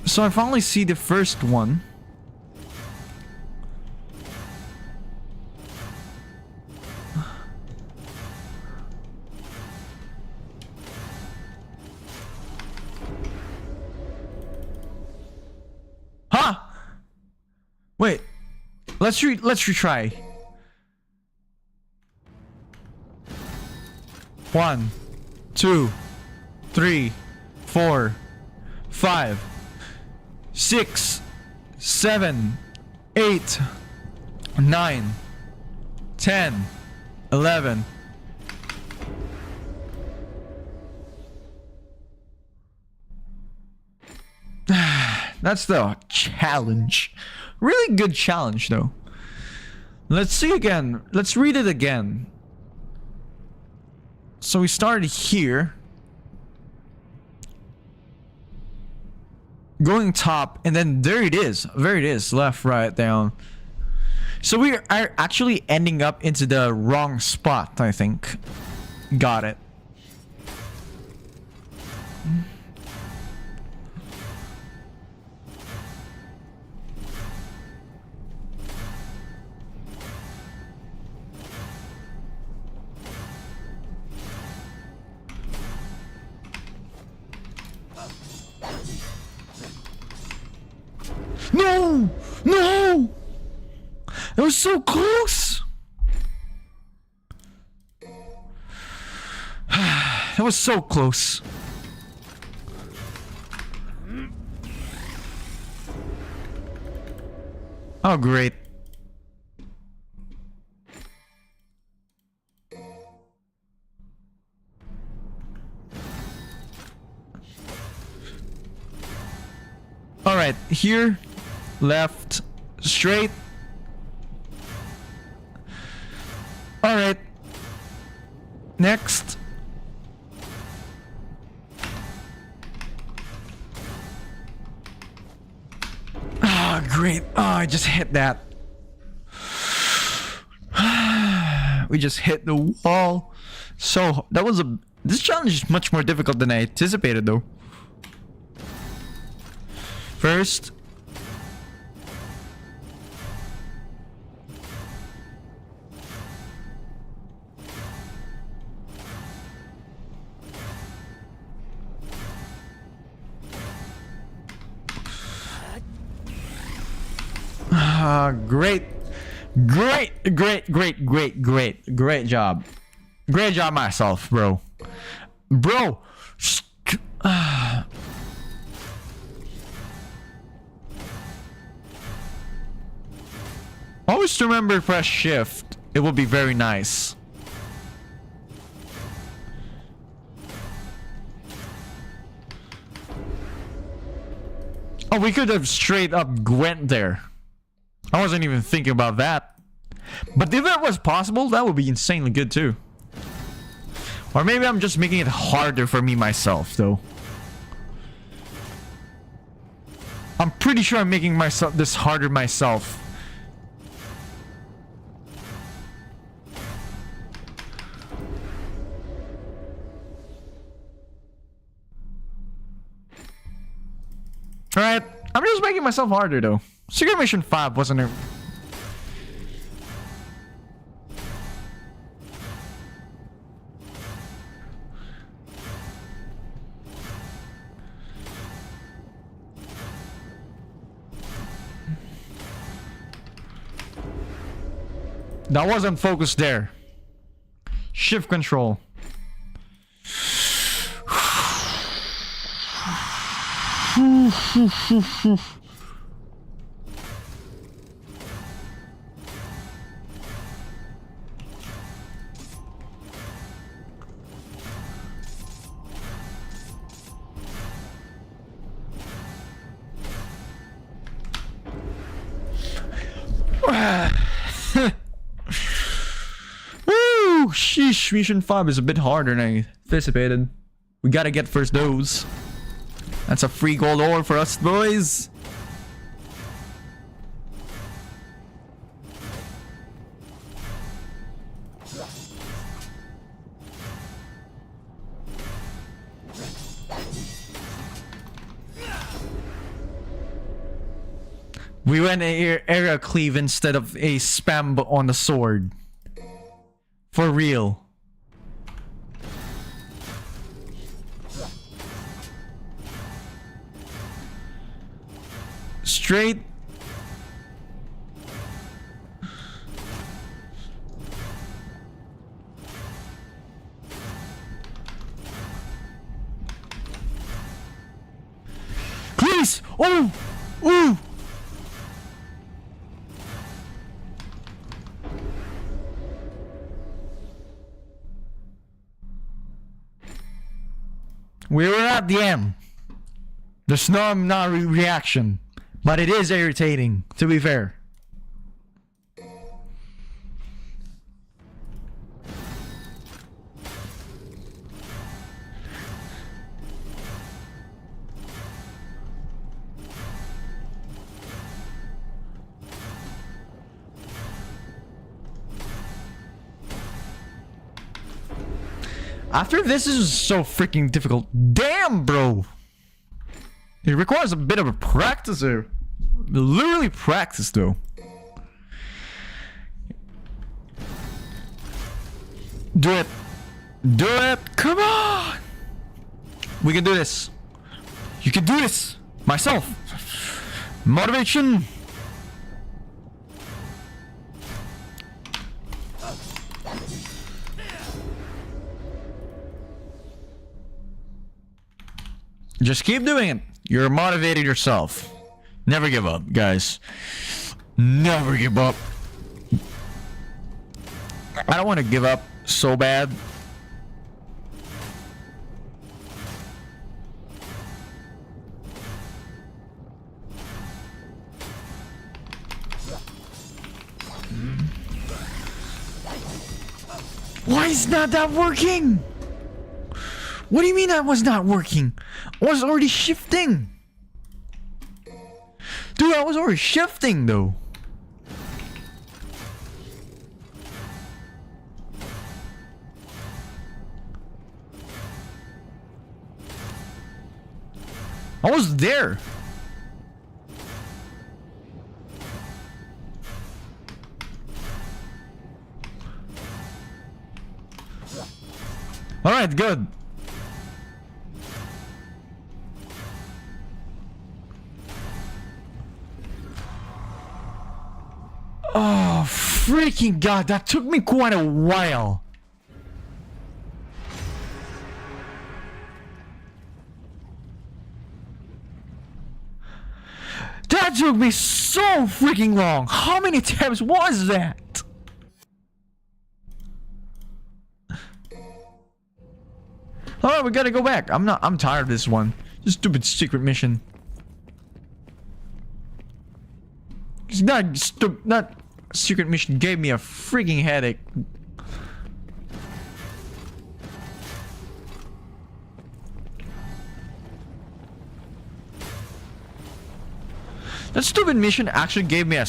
So I finally see the first one. Huh? Wait. Let's retry. 1, 2, 3, 4, 5, 6, 7, 8, 9, 10, 11. That's the challenge. Really good challenge though. Let's see again. Let's read it again. So we started here. Going top, and then there it is. There it is. Left, right, down. So we are actually ending up into the wrong spot, I think. Got it. No! No! It was so close! That was so close. Oh, great. Alright, here. Left, straight. All right. Next. Ah, great. Oh, I just hit that. We just hit the wall. So that was this challenge is much more difficult than I anticipated though. First. Great job. Great job myself, bro. Always remember to press shift. It will be very nice. Oh, we could have straight up went there. I wasn't even thinking about that. But if that was possible, that would be insanely good too. Or maybe I'm just making it harder for me myself, though. I'm pretty sure I'm making myself this harder myself. Alright, I'm just making myself harder though. Secret Mission 5 wasn't it? That wasn't focused there. Shift control. Woo! Sheesh, Mission 5 is a bit harder than I anticipated. We gotta get first those. That's a free gold ore for us, boys. We went area cleave instead of a spam on the sword. For real. Straight. Please! Oh! Ooh! We were at the end. There's no reaction. But it is irritating, to be fair. After this is so freaking difficult. Damn, bro. It requires a bit of a practice here. Literally practice, though. Do it. Do it. Come on. We can do this. You can do this. Myself. Motivation. Just keep doing it. You're motivated yourself. Never give up, guys. Never give up. I don't want to give up so bad. Why is not that working? What do you mean that was not working? I was already shifting. Dude, I was already shifting though. I was there. All right, good. Oh, freaking God, that took me quite a while. That took me so freaking long. How many times was that? Alright, we gotta go back. I'm tired of this one. This stupid secret mission. It's not secret mission gave me a freaking headache. That stupid mission actually gave me a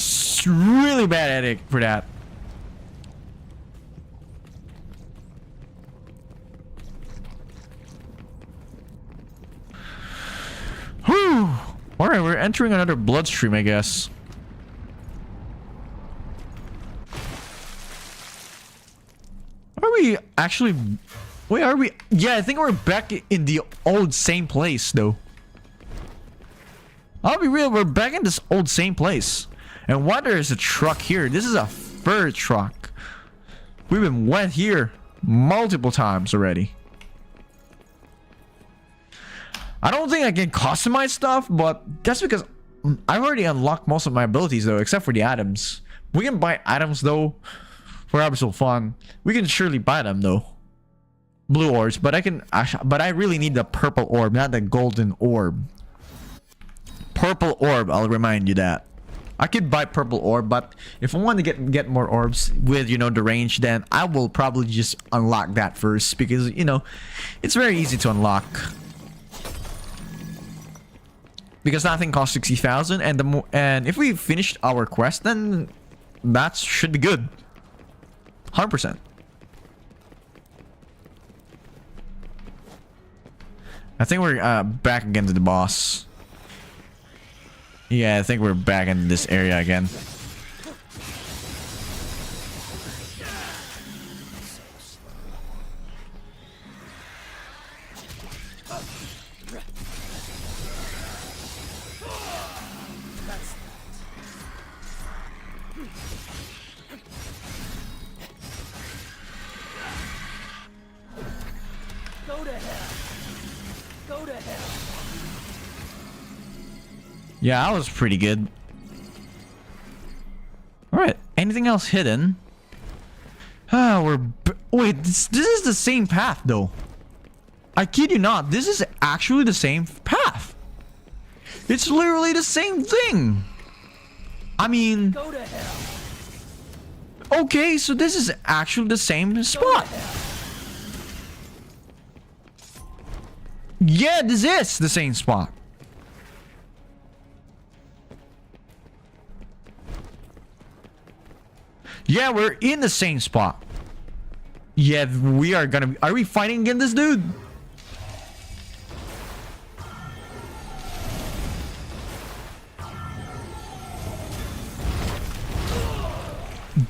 really bad headache for that. Whew. Alright, we're entering another bloodstream, I guess. Are we actually... Wait, are we... Yeah, I think we're back in the old same place, though. I'll be real, we're back in this old same place. And why there is a truck here? This is a fur truck. We've been went here multiple times already. I don't think I can customize stuff, but that's because I've already unlocked most of my abilities, though, except for the items. We can buy items, though, for absolute fun. We can surely buy them, though. Blue orbs, but I really need the purple orb, not the golden orb. Purple orb, I'll remind you that. I could buy purple orb, but if I want to get more orbs with, you know, the range, then I will probably just unlock that first, because, you know, it's very easy to unlock. Because nothing costs 60,000, and if we finished our quest, then that should be good. 100%. I think we're back again to the boss. Yeah, I think we're back in this area again. Go to hell. Go to hell. Yeah, that was pretty good. Alright, anything else hidden? Ah, wait, this is the same path though. I kid you not, this is actually the same path. It's literally the same thing. I mean... Go to hell. Okay, so this is actually the same spot. Yeah, this is the same spot. Yeah, we're in the same spot. Yeah, we are gonna be... Are we fighting against this dude?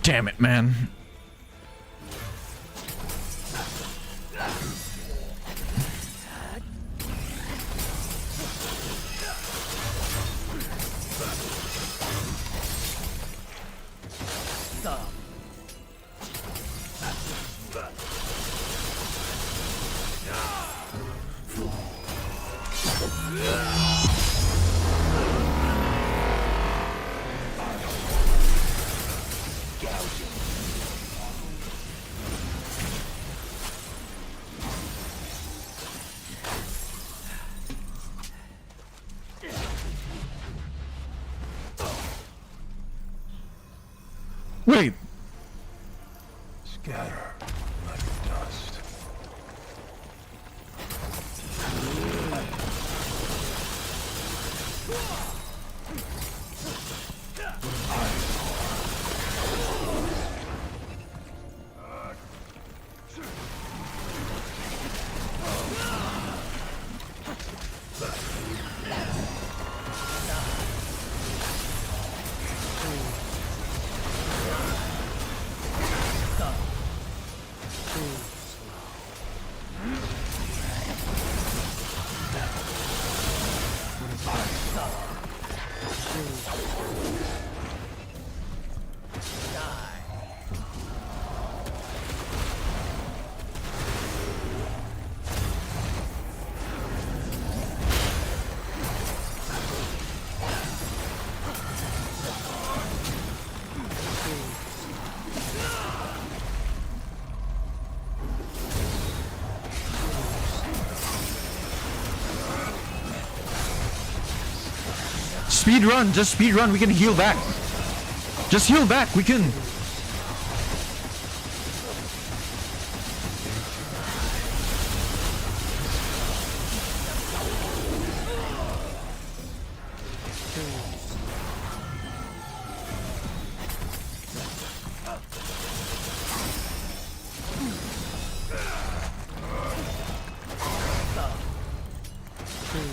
Damn it, man. Wait. Scatter like dust. Speed run, just speed run. We can heal back. Just heal back. We can.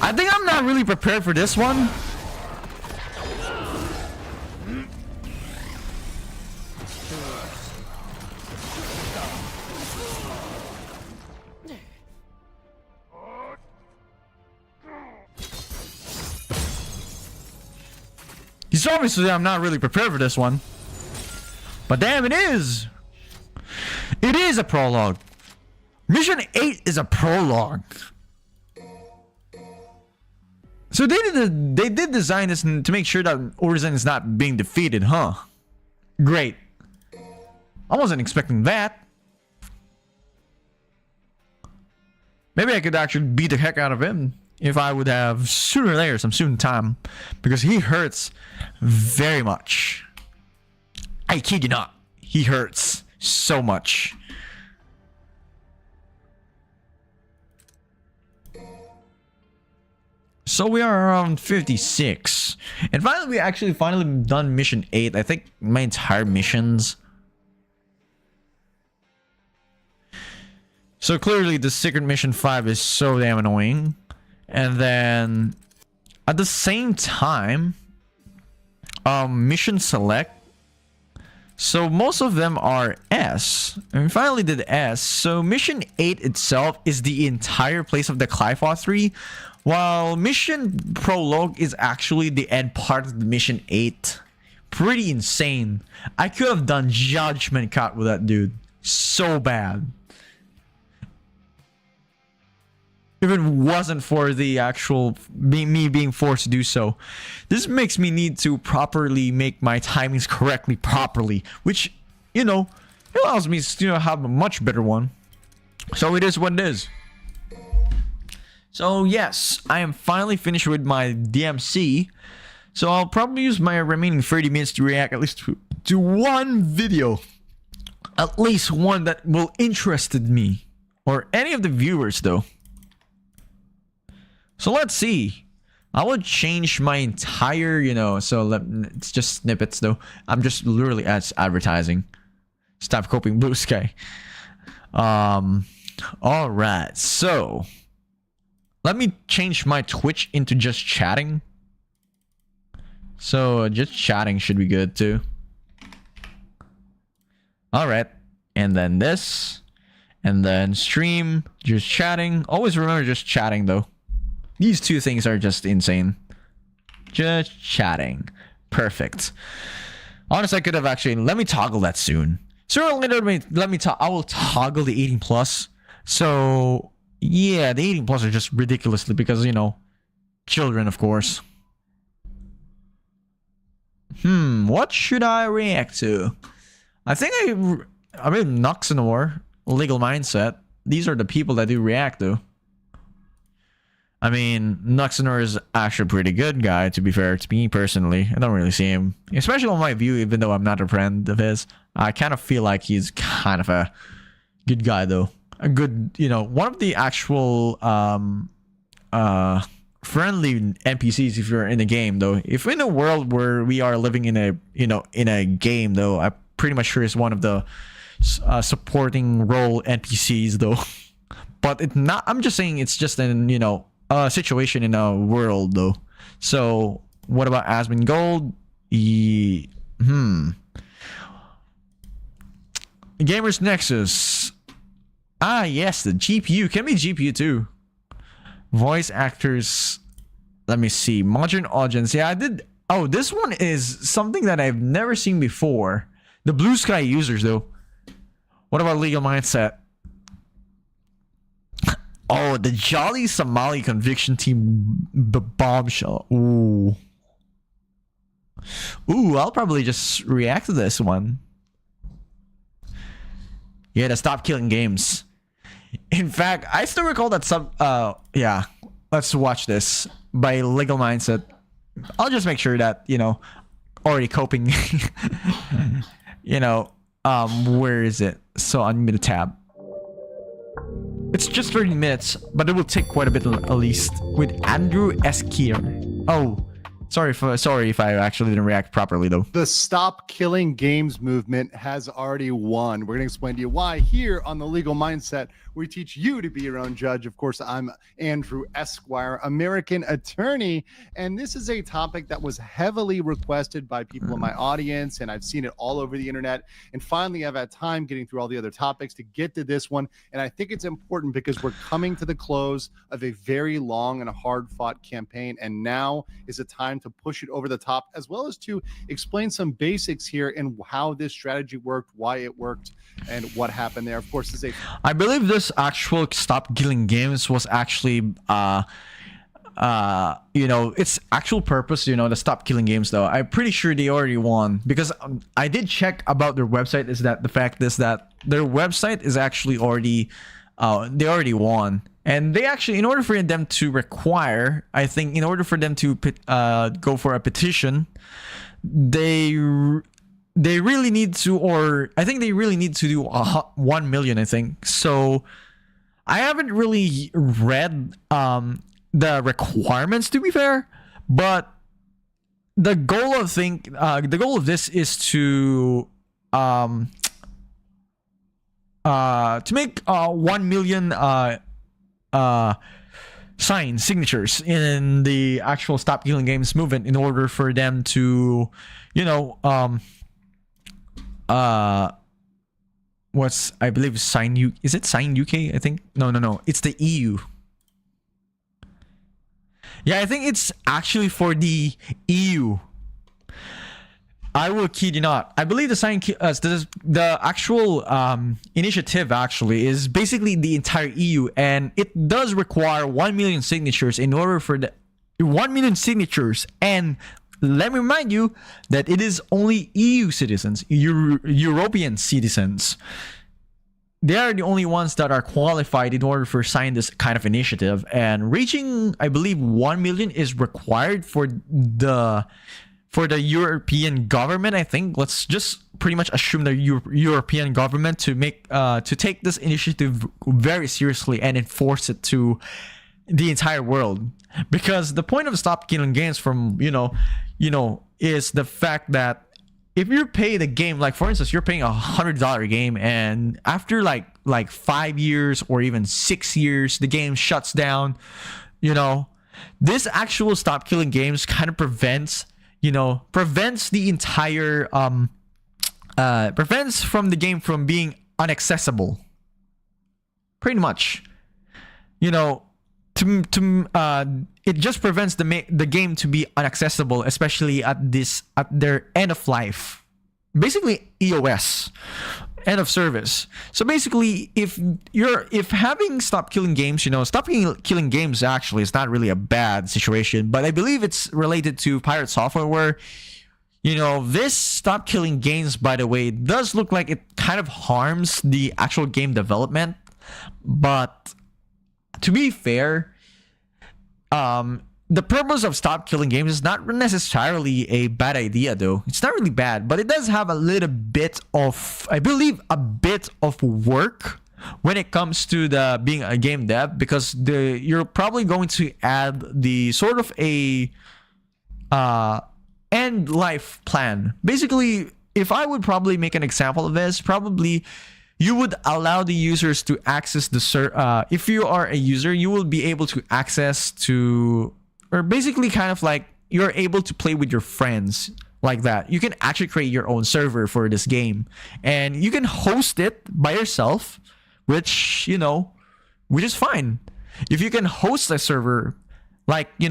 I think I'm not really prepared for this one. He's obviously I'm not really prepared for this one. But damn, it is. It is a prologue. Mission 8 is a prologue. So they did design this to make sure that Urizen is not being defeated, huh? Great. I wasn't expecting that. Maybe I could actually beat the heck out of him. if I would have sooner or later some student time, because he hurts very much. I kid you not, he hurts so much. So we are around 56, and finally we actually done mission 8. I think my entire missions. So clearly the secret mission 5 is so damn annoying. And then at the same time, mission select. So most of them are S. And we finally did S. So mission 8 itself is the entire place of the Clive 3. While mission prologue is actually the end part of the mission 8. Pretty insane. I could have done judgment cut with that dude. So bad. If it wasn't for the actual me being forced to do so. This makes me need to properly make my timings correctly properly, which, you know, it allows me to, you know, have a much better one. So it is what it is. So yes, I am finally finished with my DMC. So I'll probably use my remaining 30 minutes to react at least to one video. At least one that will interested me. Or any of the viewers though. So let's see. I will change my entire, you know, so it's just snippets though. I'm just literally advertising. Stop copying Blue Sky. Alright, so let me change my Twitch into just chatting. So just chatting should be good too. Alright, and then this, and then stream, just chatting. Always remember just chatting though. These two things are just insane. Just chatting. Perfect. Honestly, I could have actually... Let me toggle that soon. Sooner or later, I will toggle the 18 plus. So, yeah, the 18 plus are just ridiculously because, you know, children, of course. What should I react to? I think I mean, Noxenor, Legal Mindset. These are the people that do react to. I mean, Noxenor is actually a pretty good guy, to be fair to me personally. I don't really see him, especially on my view, even though I'm not a friend of his. I kind of feel like he's kind of a good guy, though. A good, you know, one of the actual friendly NPCs if you're in a game, though. If in a world where we are living in a, you know, in a game, though, I'm pretty much sure is one of the supporting role NPCs, though. But it's not, I'm just saying it's just an, you know, situation in a world though. So what about Asmongold? Gamers Nexus. Ah yes, the GPU can be GPU too. Voice actors. Let me see. Modern audience. Yeah, I did. Oh, this one is something that I've never seen before. The Blue Sky users though. What about Legal Mindset? Oh, the Jolly Somali Conviction Team Bombshell. Ooh. Ooh, I'll probably just react to this one. Yeah, to Stop Killing Games. In fact, I still recall that yeah. Let's watch this by Legal Mindset. I'll just make sure that, you know, already coping. You know, where is it? So I'm gonna tab. It's just 30 minutes, but it will take quite a bit at least. With Andrew Eskier. Oh, sorry if I actually didn't react properly though. The Stop Killing Games movement has already won. We're going to explain to you why here on The Legal Mindset. We teach you to be your own judge. Of course, I'm Andrew Esquire, American attorney, and this is a topic that was heavily requested by people in my audience, and I've seen it all over the internet. And finally, I've had time getting through all the other topics to get to this one, and I think it's important because we're coming to the close of a very long and hard-fought campaign, and now is a time to push it over the top, as well as to explain some basics here and how this strategy worked, why it worked, and what happened there. Of course, I believe this actual Stop Killing Games was actually you know, its actual purpose, you know, the Stop Killing Games though. I'm pretty sure they already won because I did check about their website. Is that the fact is that their website is actually already they already won, And they actually, in order for them to require, I think, in order for them to go for a petition, they really need to, or I think they really need to do 1 million, I think. So I haven't really read the requirements, to be fair, but the goal of this is to make 1 million signatures in the actual Stop Killing Games movement in order for them to, what's, I believe, is it Sign UK? I think no, it's the EU. Yeah, I think it's actually for the EU. I will kid you not. I believe the actual initiative actually is basically the entire EU, and it does require 1 million signatures in order for the 1 million signatures. And let me remind you that it is only EU citizens, European citizens. They are the only ones that are qualified in order for sign this kind of initiative. And reaching, I believe, 1 million is required for the European government. I think let's just pretty much assume the European government to take this initiative very seriously and enforce it to the entire world. Because the point of Stop Killing Games is the fact that if you pay the game, like for instance, you're paying $100 game, and after like 5 years or even 6 years, the game shuts down. This actual Stop Killing Games kind of prevents the entire prevents from the game from being inaccessible. Pretty much, it just prevents the game to be inaccessible, especially at their end of life, basically EOS, end of service. So basically, if having Stop Killing Games, Stop Killing Games actually is not really a bad situation, but I believe it's related to pirate software where, this Stop Killing Games, by the way, does look like it kind of harms the actual game development. But to be fair, the purpose of Stop Killing Games is not necessarily a bad idea, though. It's not really bad, but it does have a little bit of, I believe, a bit of work when it comes to being a game dev, because you're probably going to add the sort of a end life plan. Basically, if I would probably make an example of this, probably you would allow the users to access if you are a user, you will be able to access to, or basically kind of like you're able to play with your friends like that. You can actually create your own server for this game, and you can host it by yourself, which is fine. If you can host a server, like, in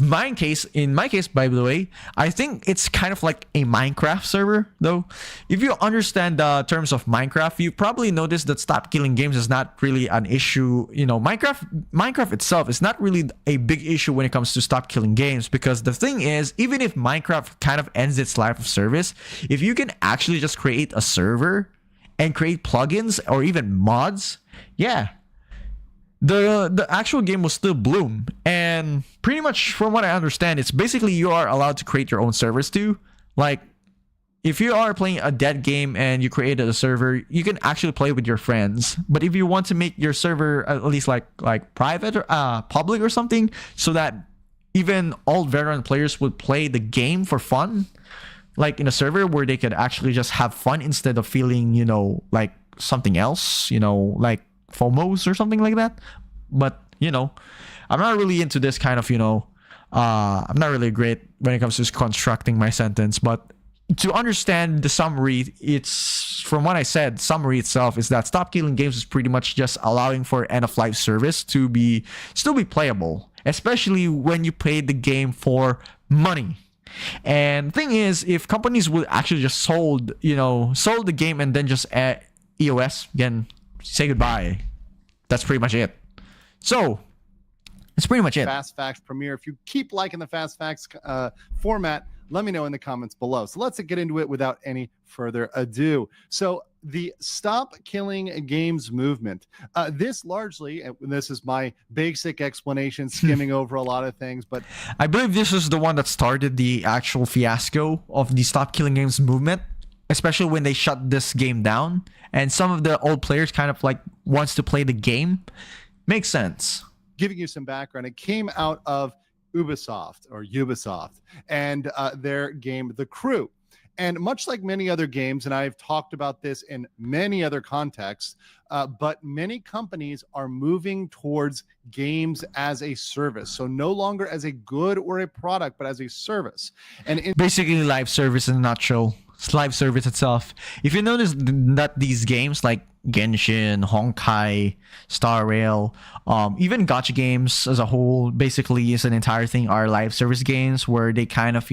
my case, by the way, I think it's kind of like a Minecraft server, though. If you understand the terms of Minecraft, you probably noticed that Stop Killing Games is not really an issue. Minecraft itself is not really a big issue when it comes to Stop Killing Games, because the thing is, even if Minecraft kind of ends its life of service, if you can actually just create a server and create plugins or even mods, yeah, the actual game will still bloom. And pretty much from what I understand, it's basically you are allowed to create your own servers too. Like, if you are playing a dead game and you created a server, you can actually play with your friends. But if you want to make your server at least like private or public or something, so that even all veteran players would play the game for fun, like in a server where they could actually just have fun instead of feeling, like something else, like FOMOs or something like that. But I'm not really into this kind of I'm not really great when it comes to constructing my sentence. But to understand the summary, it's from what I said, summary itself is that Stop Killing Games is pretty much just allowing for end of life service to still be playable, especially when you play the game for money. And the thing is, if companies would actually just sold the game and then just EOS again, say goodbye. That's pretty much it. So that's pretty much it. Fast Facts premiere. If you keep liking the Fast Facts format, Let me know in the comments below. So let's get into it without any further ado. So the Stop Killing Games movement, this largely, and this is my basic explanation, skimming over a lot of things, but I believe this is the one that started the actual fiasco of the Stop Killing Games movement, especially when they shut this game down and some of the old players kind of like wants to play the game. Makes sense. giving you some background, it came out of Ubisoft and their game The Crew. And much like many other games, and I've talked about this in many other contexts, but many companies are moving towards games as a service. So no longer as a good or a product, but as a service. And basically live service in a nutshell. It's live service itself. If you notice that these games like Genshin, Honkai, Star Rail, even gacha games as a whole, basically is an entire thing, are live service games where they kind of,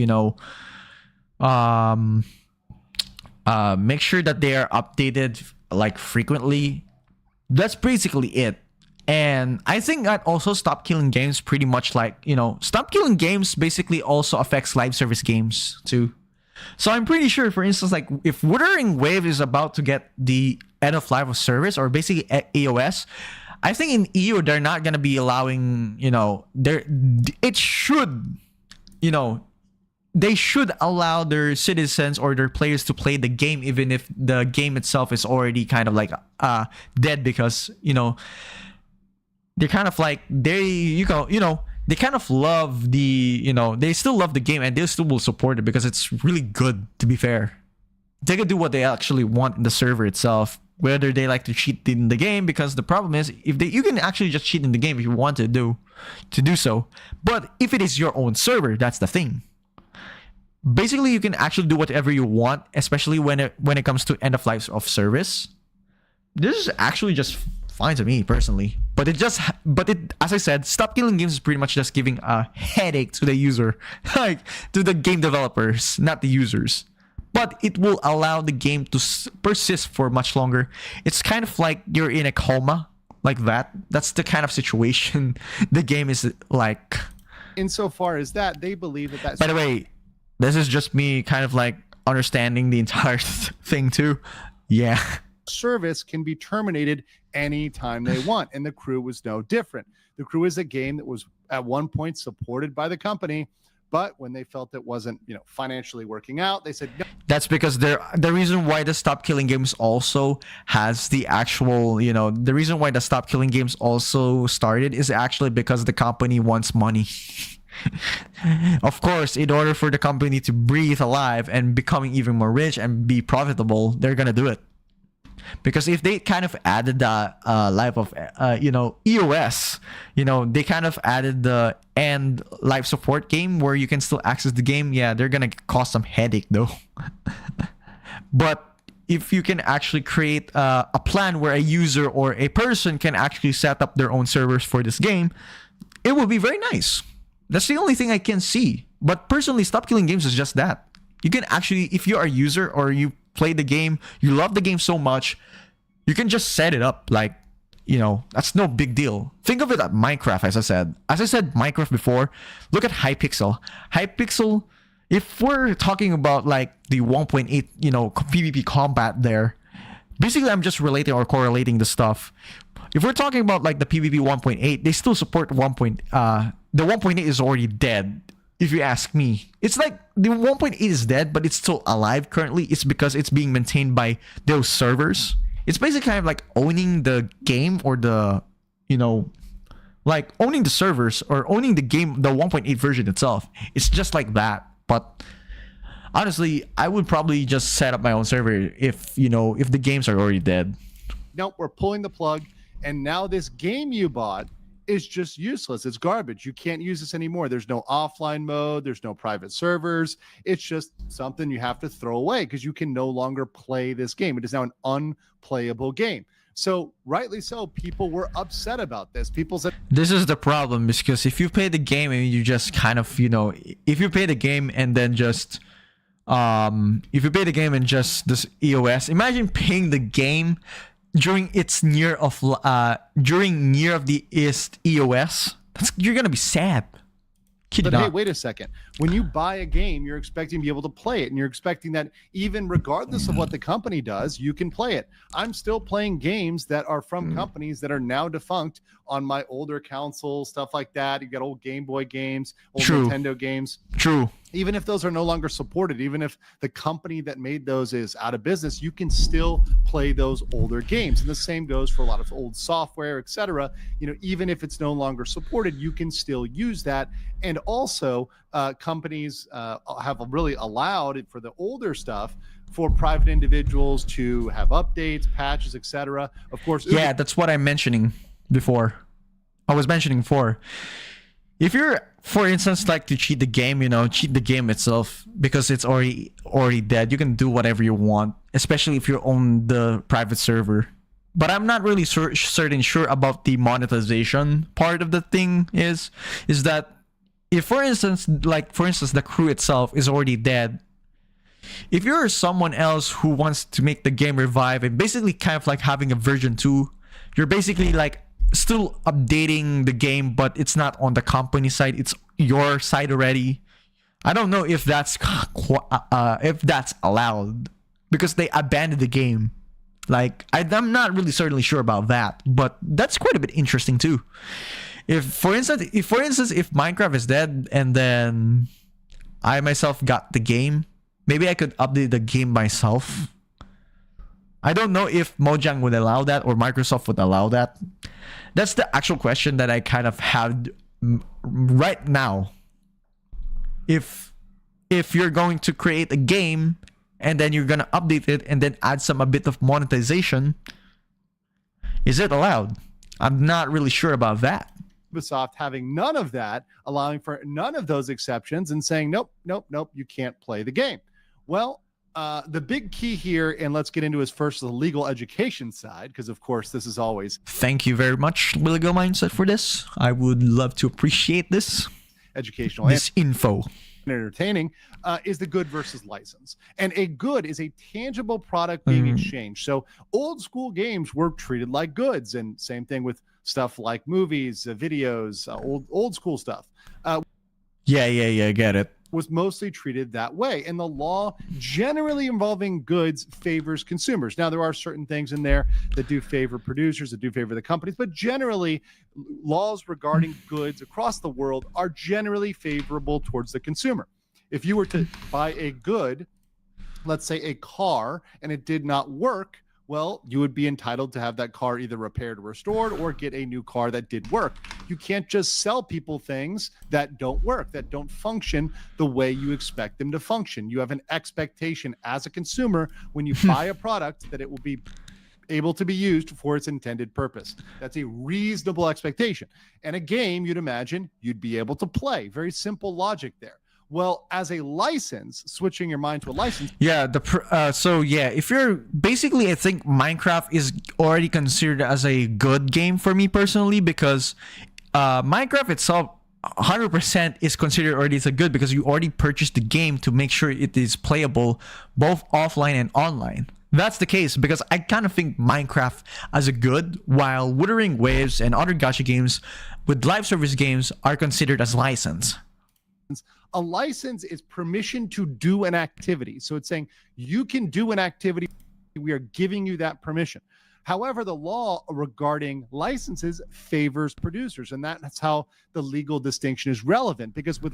make sure that they are updated like frequently. That's basically it. And I think that also Stop Killing Games pretty much like, Stop Killing Games basically also affects live service games too. So I'm pretty sure, for instance, like if Wuthering Wave is about to get the end of life of service or basically EOS, I think in EU they're not gonna be allowing, they should allow their citizens or their players to play the game even if the game itself is already kind of like dead, because they're kind of like they kind of love the they still love the game and they still will support it because it's really good. To be fair, they can do what they actually want in the server itself, whether they like to cheat in the game, because the problem is you can actually just cheat in the game if you want to do so, but if it is your own server, that's the thing. Basically, you can actually do whatever you want, especially when it comes to end of life of service. This is actually just fine to me personally, but as I said, Stop Killing Games is pretty much just giving a headache to the user, like to the game developers, not the users. But it will allow the game to persist for much longer. It's kind of like you're in a coma, like that. That's the kind of situation the game is like. Insofar as that, they believe that. By the way, this is just me kind of like understanding the entire thing too. Yeah. Service can be terminated anytime they want, and The Crew was no different. The Crew is a game that was at one point supported by the company, but when they felt it wasn't financially working out, they said no. That's because the reason why the Stop Killing Games also has the actual the reason why the Stop Killing Games also started is actually because the company wants money. Of course, in order for the company to breathe alive and becoming even more rich and be profitable, they're gonna do it. Because if they kind of added the life of EOS, they kind of added the end live support game where you can still access the game. Yeah, they're gonna cause some headache though. But if you can actually create a plan where a user or a person can actually set up their own servers for this game, it will be very nice. That's the only thing I can see. But personally, Stop Killing Games is just that. You can actually, if you are a user or you play the game, you love the game so much, you can just set it up. Like, that's no big deal. Think of it at Minecraft, as I said. As I said Minecraft before, look at Hypixel. Hypixel, if we're talking about like the 1.8, PvP combat there, basically I'm just relating or correlating the stuff. If we're talking about like the PvP 1.8, they still support the 1.8 is already dead, if you ask me. It's like the 1.8 is dead, but it's still alive currently. It's because it's being maintained by those servers. It's basically kind of like owning the game, or the, like owning the servers or owning the game, the 1.8 version itself. It's just like that. But honestly, I would probably just set up my own server if the games are already dead. Nope, we're pulling the plug, and now this game you bought is just useless. It's garbage. You can't use this anymore. There's no offline mode. There's no private servers. It's just something you have to throw away because you can no longer play this game. It is now an unplayable game. So rightly so, people were upset about this. People said this is the problem, because if you play the game and you just kind of if you play the game and then just this EOS, imagine playing the game during near of the East EOS. You're gonna be sad. But hey, wait a second. When you buy a game, you're expecting to be able to play it, and you're expecting that even regardless of what the company does, you can play it. I'm still playing games that are from companies that are now defunct on my older console, stuff like that. You got old Game Boy games, old True. Nintendo games. True. Even if those are no longer supported, even if the company that made those is out of business, you can still play those older games. And the same goes for a lot of old software, etc. Even if it's no longer supported, you can still use that. And also, companies have really allowed it for the older stuff for private individuals to have updates, patches, etc. Of course, Yeah, that's what I'm mentioning before. I was mentioning before. If you're, for instance, like to cheat the game, cheat the game itself because it's already dead, you can do whatever you want, especially if you're on the private server. But I'm not really sure about the monetization part of the thing is that if, for instance, the crew itself is already dead, if you're someone else who wants to make the game revive and basically kind of like having a version 2, you're basically like still updating the game, but it's not on the company side, it's your side already. I don't know if that's allowed because they abandoned the game. Like I'm not really certainly sure about that, but that's quite a bit interesting too. If for instance if Minecraft is dead and then I myself got the game, maybe I could update the game myself. I don't know if Mojang would allow that or Microsoft would allow that. That's the actual question that I kind of have right now. If you're going to create a game and then you're going to update it and then add a bit of monetization, is it allowed? I'm not really sure about that. Microsoft having none of that, allowing for none of those exceptions and saying, nope, you can't play the game. Well, the big key here, and let's get into is first the legal education side, because of course this is always thank you very much, Legal Mindset, for this. I would love to appreciate this educational info and entertaining, is the good versus license. And a good is a tangible product being exchanged. So old school games were treated like goods, and same thing with stuff like movies, videos, old school stuff. Yeah, get it. Was mostly treated that way, and the law generally involving goods favors consumers. Now there are certain things in there that do favor producers, that do favor the companies, but generally laws regarding goods across the world are generally favorable towards the consumer. If you were to buy a good, let's say a car, and it did not work, well, you would be entitled to have that car either repaired or restored or get a new car that did work. You can't just sell people things that don't work, that don't function the way you expect them to function. You have an expectation as a consumer when you buy a product that it will be able to be used for its intended purpose. That's a reasonable expectation. And a game, you'd imagine, you'd be able to play. Very simple logic there. Well, as a license, switching your mind to a license. Yeah, if you're basically, I think Minecraft is already considered as a good game for me personally, because Minecraft itself 100% is considered already as a good because you already purchased the game to make sure it is playable both offline and online. That's the case because I kind of think Minecraft as a good, while Wuthering Waves and other gacha games with live service games are considered as licensed. A license is permission to do an activity. So it's saying you can do an activity. We are giving you that permission. However, the law regarding licenses favors producers. And that's how the legal distinction is relevant, because with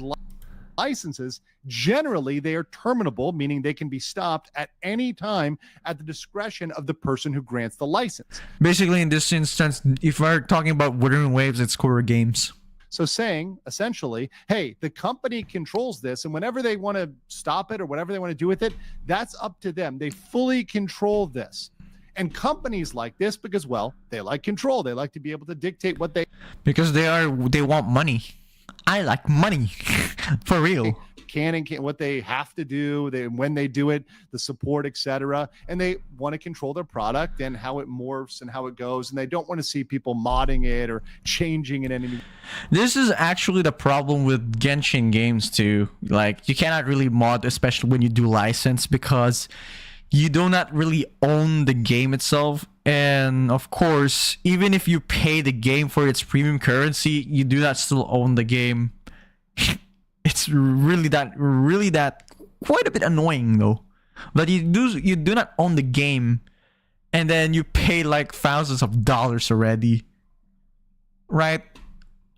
licenses, generally they are terminable, meaning they can be stopped at any time at the discretion of the person who grants the license. Basically, in this instance, if we're talking about Wuthering Waves, it's Core Games. So saying essentially, hey, the company controls this, and whenever they want to stop it or whatever they want to do with it, that's up to them. They fully control this. And companies like this because, well, they like control. They like to be able to dictate what they... Because they want money. I like money. For real. Can what they have to do, when they do it, the support, etc. And they want to control their product and how it morphs and how it goes, and they don't want to see people modding it or changing it in any. This is actually the problem with Genshin games too. Like, you cannot really mod, especially when you do license, because you do not really own the game itself. And of course, even if you pay the game for its premium currency, you do not still own the game. It's really that quite a bit annoying though. That you do not own the game, and then you pay like thousands of dollars already. Right?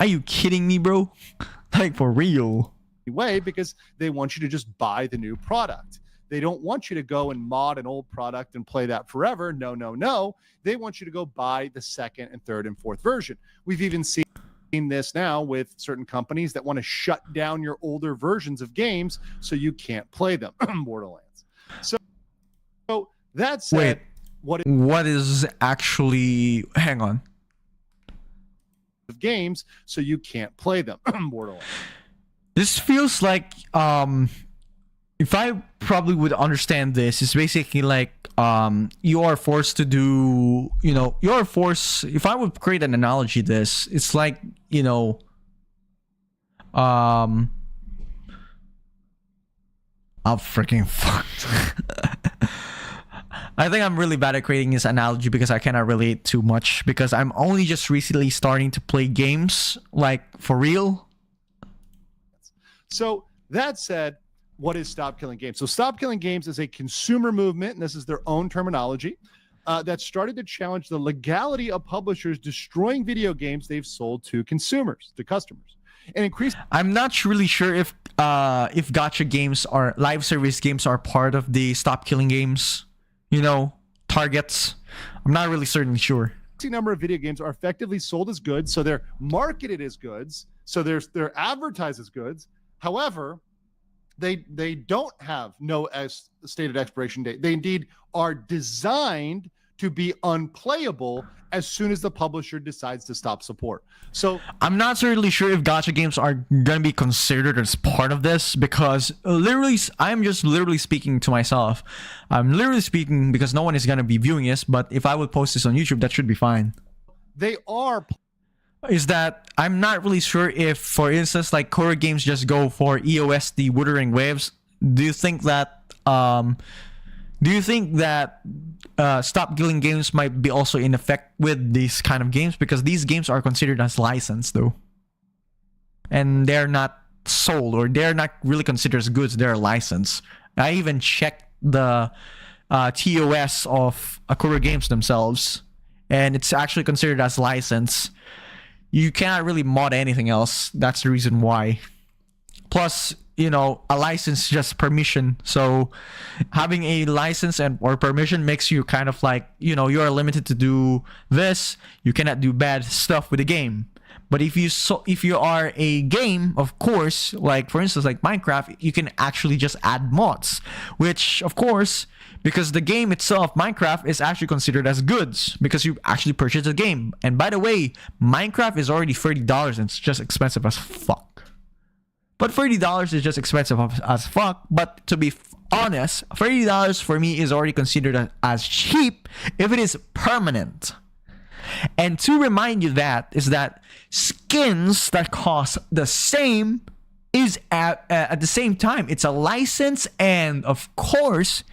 Are you kidding me, bro? Like for real? Way, because they want you to just buy the new product. They don't want you to go and mod an old product and play that forever. No, no, no. They want you to go buy the second and third and fourth version. We've even seen this now with certain companies that want to shut down your older versions of games so you can't play them. Borderlands. So that said, what is actually, hang on, of games so you can't play them. Borderlands. This feels like if I probably would understand this, it's basically like you are forced to do, you're forced, if I would create an analogy this, it's like, I'm freaking fucked. I think I'm really bad at creating this analogy because I cannot relate too much because I'm only just recently starting to play games, like for real. So that said, what is Stop Killing Games? So Stop Killing Games is a consumer movement, and this is their own terminology, that started to challenge the legality of publishers destroying video games they've sold to consumers, to customers, and increase. I'm not really sure if gacha games or live service games are part of the Stop Killing Games, targets. I'm not really certainly sure. A number of video games are effectively sold as goods, so they're marketed as goods, so they're advertised as goods. However, they don't have no stated expiration date. They indeed are designed to be unplayable as soon as the publisher decides to stop support. So I'm not certainly sure if gacha games are going to be considered as part of this because I'm just literally speaking to myself. I'm literally speaking because no one is going to be viewing this, but if I would post this on YouTube, that should be fine. They are. Is that I'm not really sure if, for instance, like horror games just go for EOS, the Wuthering Waves. Do you think that Stop Killing Games might be also in effect with these kind of games because these games are considered as licensed though, and they're not sold or they're not really considered as goods. They're licensed. I even checked the TOS of Akura Games themselves, and it's actually considered as license. You cannot really mod anything else. That's the reason why. Plus, a license is just permission. So having a license or permission makes you kind of like, you are limited to do this. You cannot do bad stuff with the game. But if you are a game, of course, like for instance, like Minecraft, you can actually just add mods, which of course, because the game itself, Minecraft, is actually considered as goods because you actually purchased the game. And by the way, Minecraft is already $30 and it's just expensive as fuck. But $30 is just expensive as fuck. But to be honest, $30 for me is already considered as cheap if it is permanent. And to remind you that skins that cost the same is at the same time, it's a license, and of course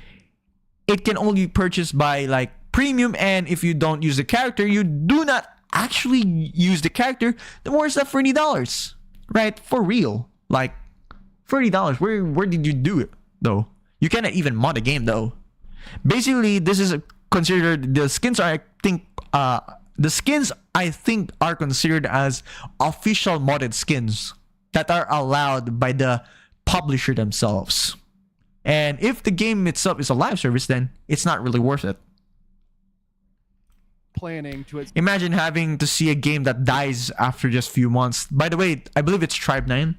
it can only be purchased by like premium, and if you don't use the character, you do not actually use the character, then where's that $30? Right? For real. Like $30. Where did you do it though? You cannot even mod a game though. Basically, this is considered, the skins I think are considered as official modded skins that are allowed by the publisher themselves. And if the game itself is a live service, then it's not really worth it. Planning to imagine having to see a game that dies after just a few months. By the way, I believe it's Tribe 9.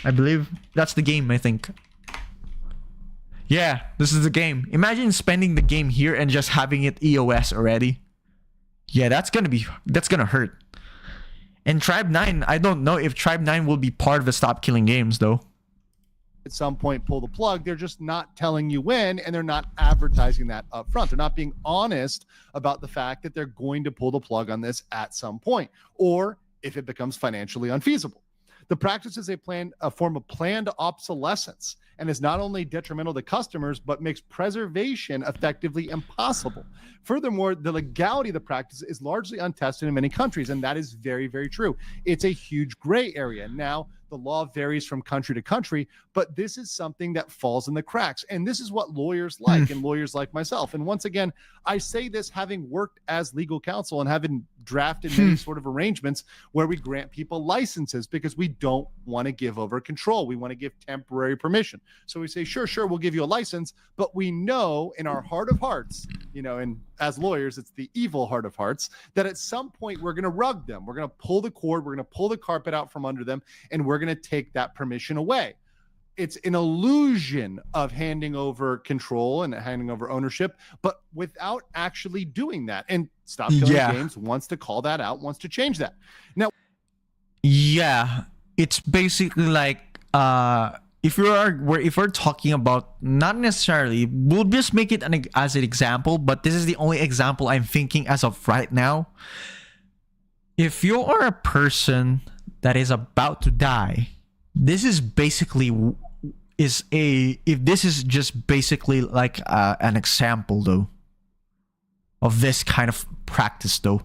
I believe that's the game, I think. Yeah, this is the game. Imagine spending the game here and just having it EOS already. Yeah, that's gonna hurt. And Tribe 9, I don't know if Tribe 9 will be part of the Stop Killing Games though. At some point pull the plug. They're just not telling you when, and they're not advertising that up front. They're not being honest about the fact that they're going to pull the plug on this at some point, or if it becomes financially unfeasible. The practice is a form of planned obsolescence and is not only detrimental to customers, but makes preservation effectively impossible. Furthermore, the legality of the practice is largely untested in many countries, and that is very, very true. It's a huge gray area. Now, The law varies from country to country, but this is something that falls in the cracks. And this is what lawyers like and lawyers like myself. And once again, I say this having worked as legal counsel and having drafted many sort of arrangements where we grant people licenses because we don't want to give over control. We want to give temporary permission. So we say, sure, we'll give you a license, but we know in our heart of hearts, you know, and as lawyers, it's the evil heart of hearts, that at some point we're going to rug them. We're going to pull the cord. We're going to pull the carpet out from under them, and we're going to take that permission away. It's an illusion of handing over control and handing over ownership, but without actually doing that. And Stop Killing Games wants to call that out, wants to change that. Now, yeah, it's basically like if we're talking about, not necessarily, we'll just make it as an example, but this is the only example I'm thinking as of right now. If you are a person that is about to die, this is basically if this is just basically like an example though of this kind of practice though.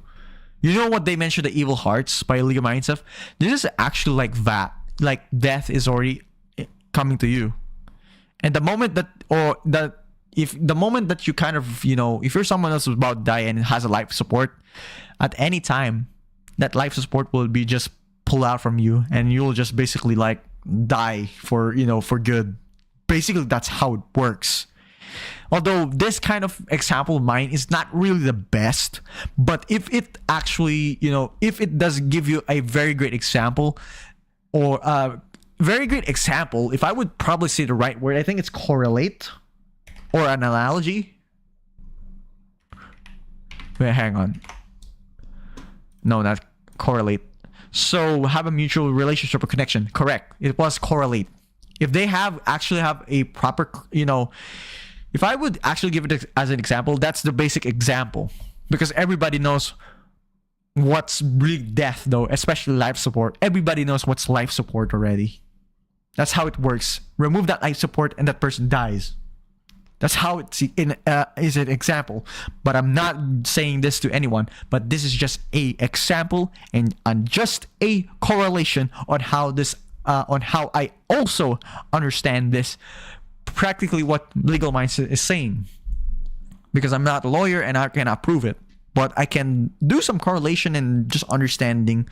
You know what they mentioned, the evil hearts by League of Minds stuff? This is actually like that. Like death is already coming to you. And the moment that you kind of, you know, if you're someone else who's about to die and has a life support, at any time that life support will be just pulled out from you and you'll just basically like die for, you know, for good. Basically that's how it works. Although this kind of example of mine is not really the best, but if it actually, you know, if it does give you a very great example, or very great example, if I would probably say the right word, I think it's correlate or an analogy. Wait, hang on. No, not correlate. So have a mutual relationship or connection. Correct. It was correlate. If they actually have a proper, you know, if I would actually give it as an example, that's the basic example, because everybody knows what's really death though, especially life support. Everybody knows what's life support already. That's how it works. Remove that life support and that person dies. That's how it's is an example. But I'm not saying this to anyone, but this is just a example and just a correlation on how this on how I also understand this, practically what Legal Minds is saying, because I'm not a lawyer and I cannot prove it, but I can do some correlation and just understanding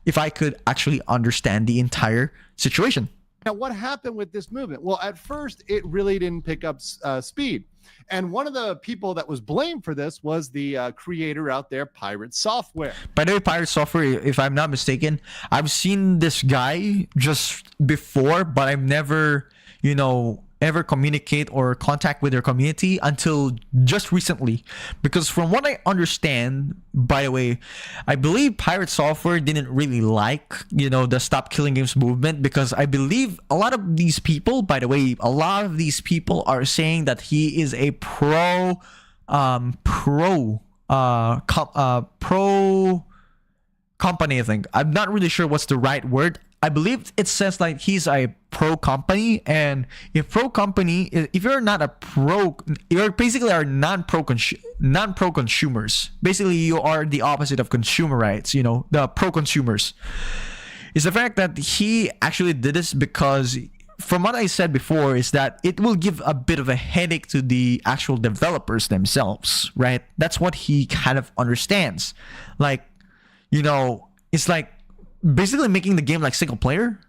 if I could actually understand the entire situation. Now, what happened with this movement? Well, at first, it really didn't pick up speed. And one of the people that was blamed for this was the creator out there, Pirate Software. By the way, Pirate Software, if I'm not mistaken, I've seen this guy just before, but I've never, you know, ever communicate or contact with their community until just recently. Because from what I understand, by the way, I believe Pirate Software didn't really like, you know, the Stop Killing Games movement, because I believe a lot of these people, by the way, a lot of these people are saying that he is a pro company, I think. I'm not really sure what's the right word. I believe it says like he's a pro company, and if you're not a pro, you're basically are non-pro consumers. Basically, you are the opposite of consumer rights, you know, the pro consumers. It's the fact that he actually did this because, from what I said before, is that it will give a bit of a headache to the actual developers themselves, right? That's what he kind of understands. Like, you know, it's like basically making the game like single player.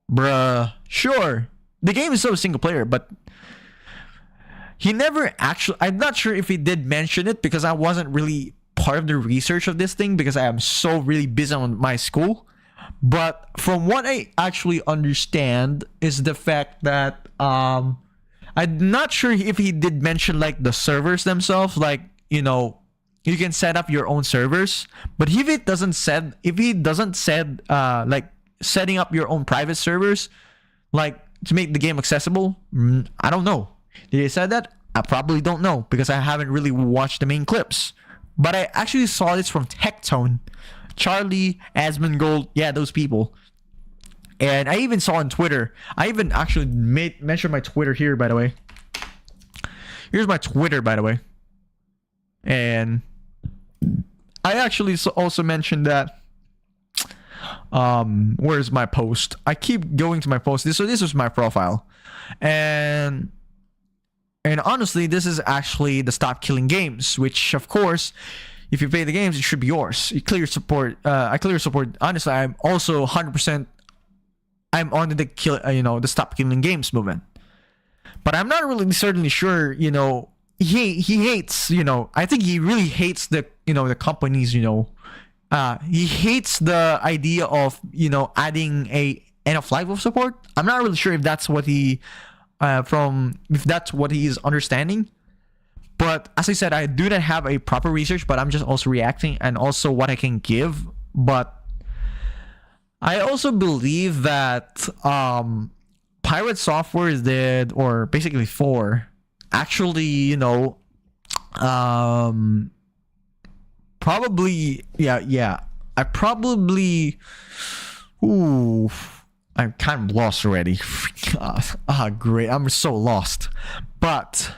Bruh, sure, the game is so single player, but he never actually, I'm not sure if he did mention it, because I wasn't really part of the research of this thing because I am so really busy on my school. But from what I actually understand is the fact that I'm not sure if he did mention like the servers themselves, like, you know, you can set up your own servers. But if he doesn't said like setting up your own private servers, like to make the game accessible, I don't know. Did he say that? I probably don't know, because I haven't really watched the main clips. But I actually saw this from Tectone, Charlie, Asmongold, yeah, those people. And I even saw on Twitter. I even actually mentioned my Twitter here, by the way. Here's my Twitter, by the way. And I actually also mentioned that Where's my post? I keep going to my post. This was my profile, and honestly, this is actually the Stop Killing Games, which of course, if you play the games, it should be yours. You clear support. I clear support. Honestly, I'm also 100%. I'm on the the Stop Killing Games movement, but I'm not really certainly sure. He hates. I think he really hates the the companies. He hates the idea of adding a end of life of support. I'm not really sure if that's what he if that's what he is understanding. But as I said, I do not have a proper research, but I'm just also reacting and also what I can give. But I also believe that Pirate Software did, or basically 4, actually, probably, yeah. I probably, I'm kind of lost already. Great. I'm so lost. But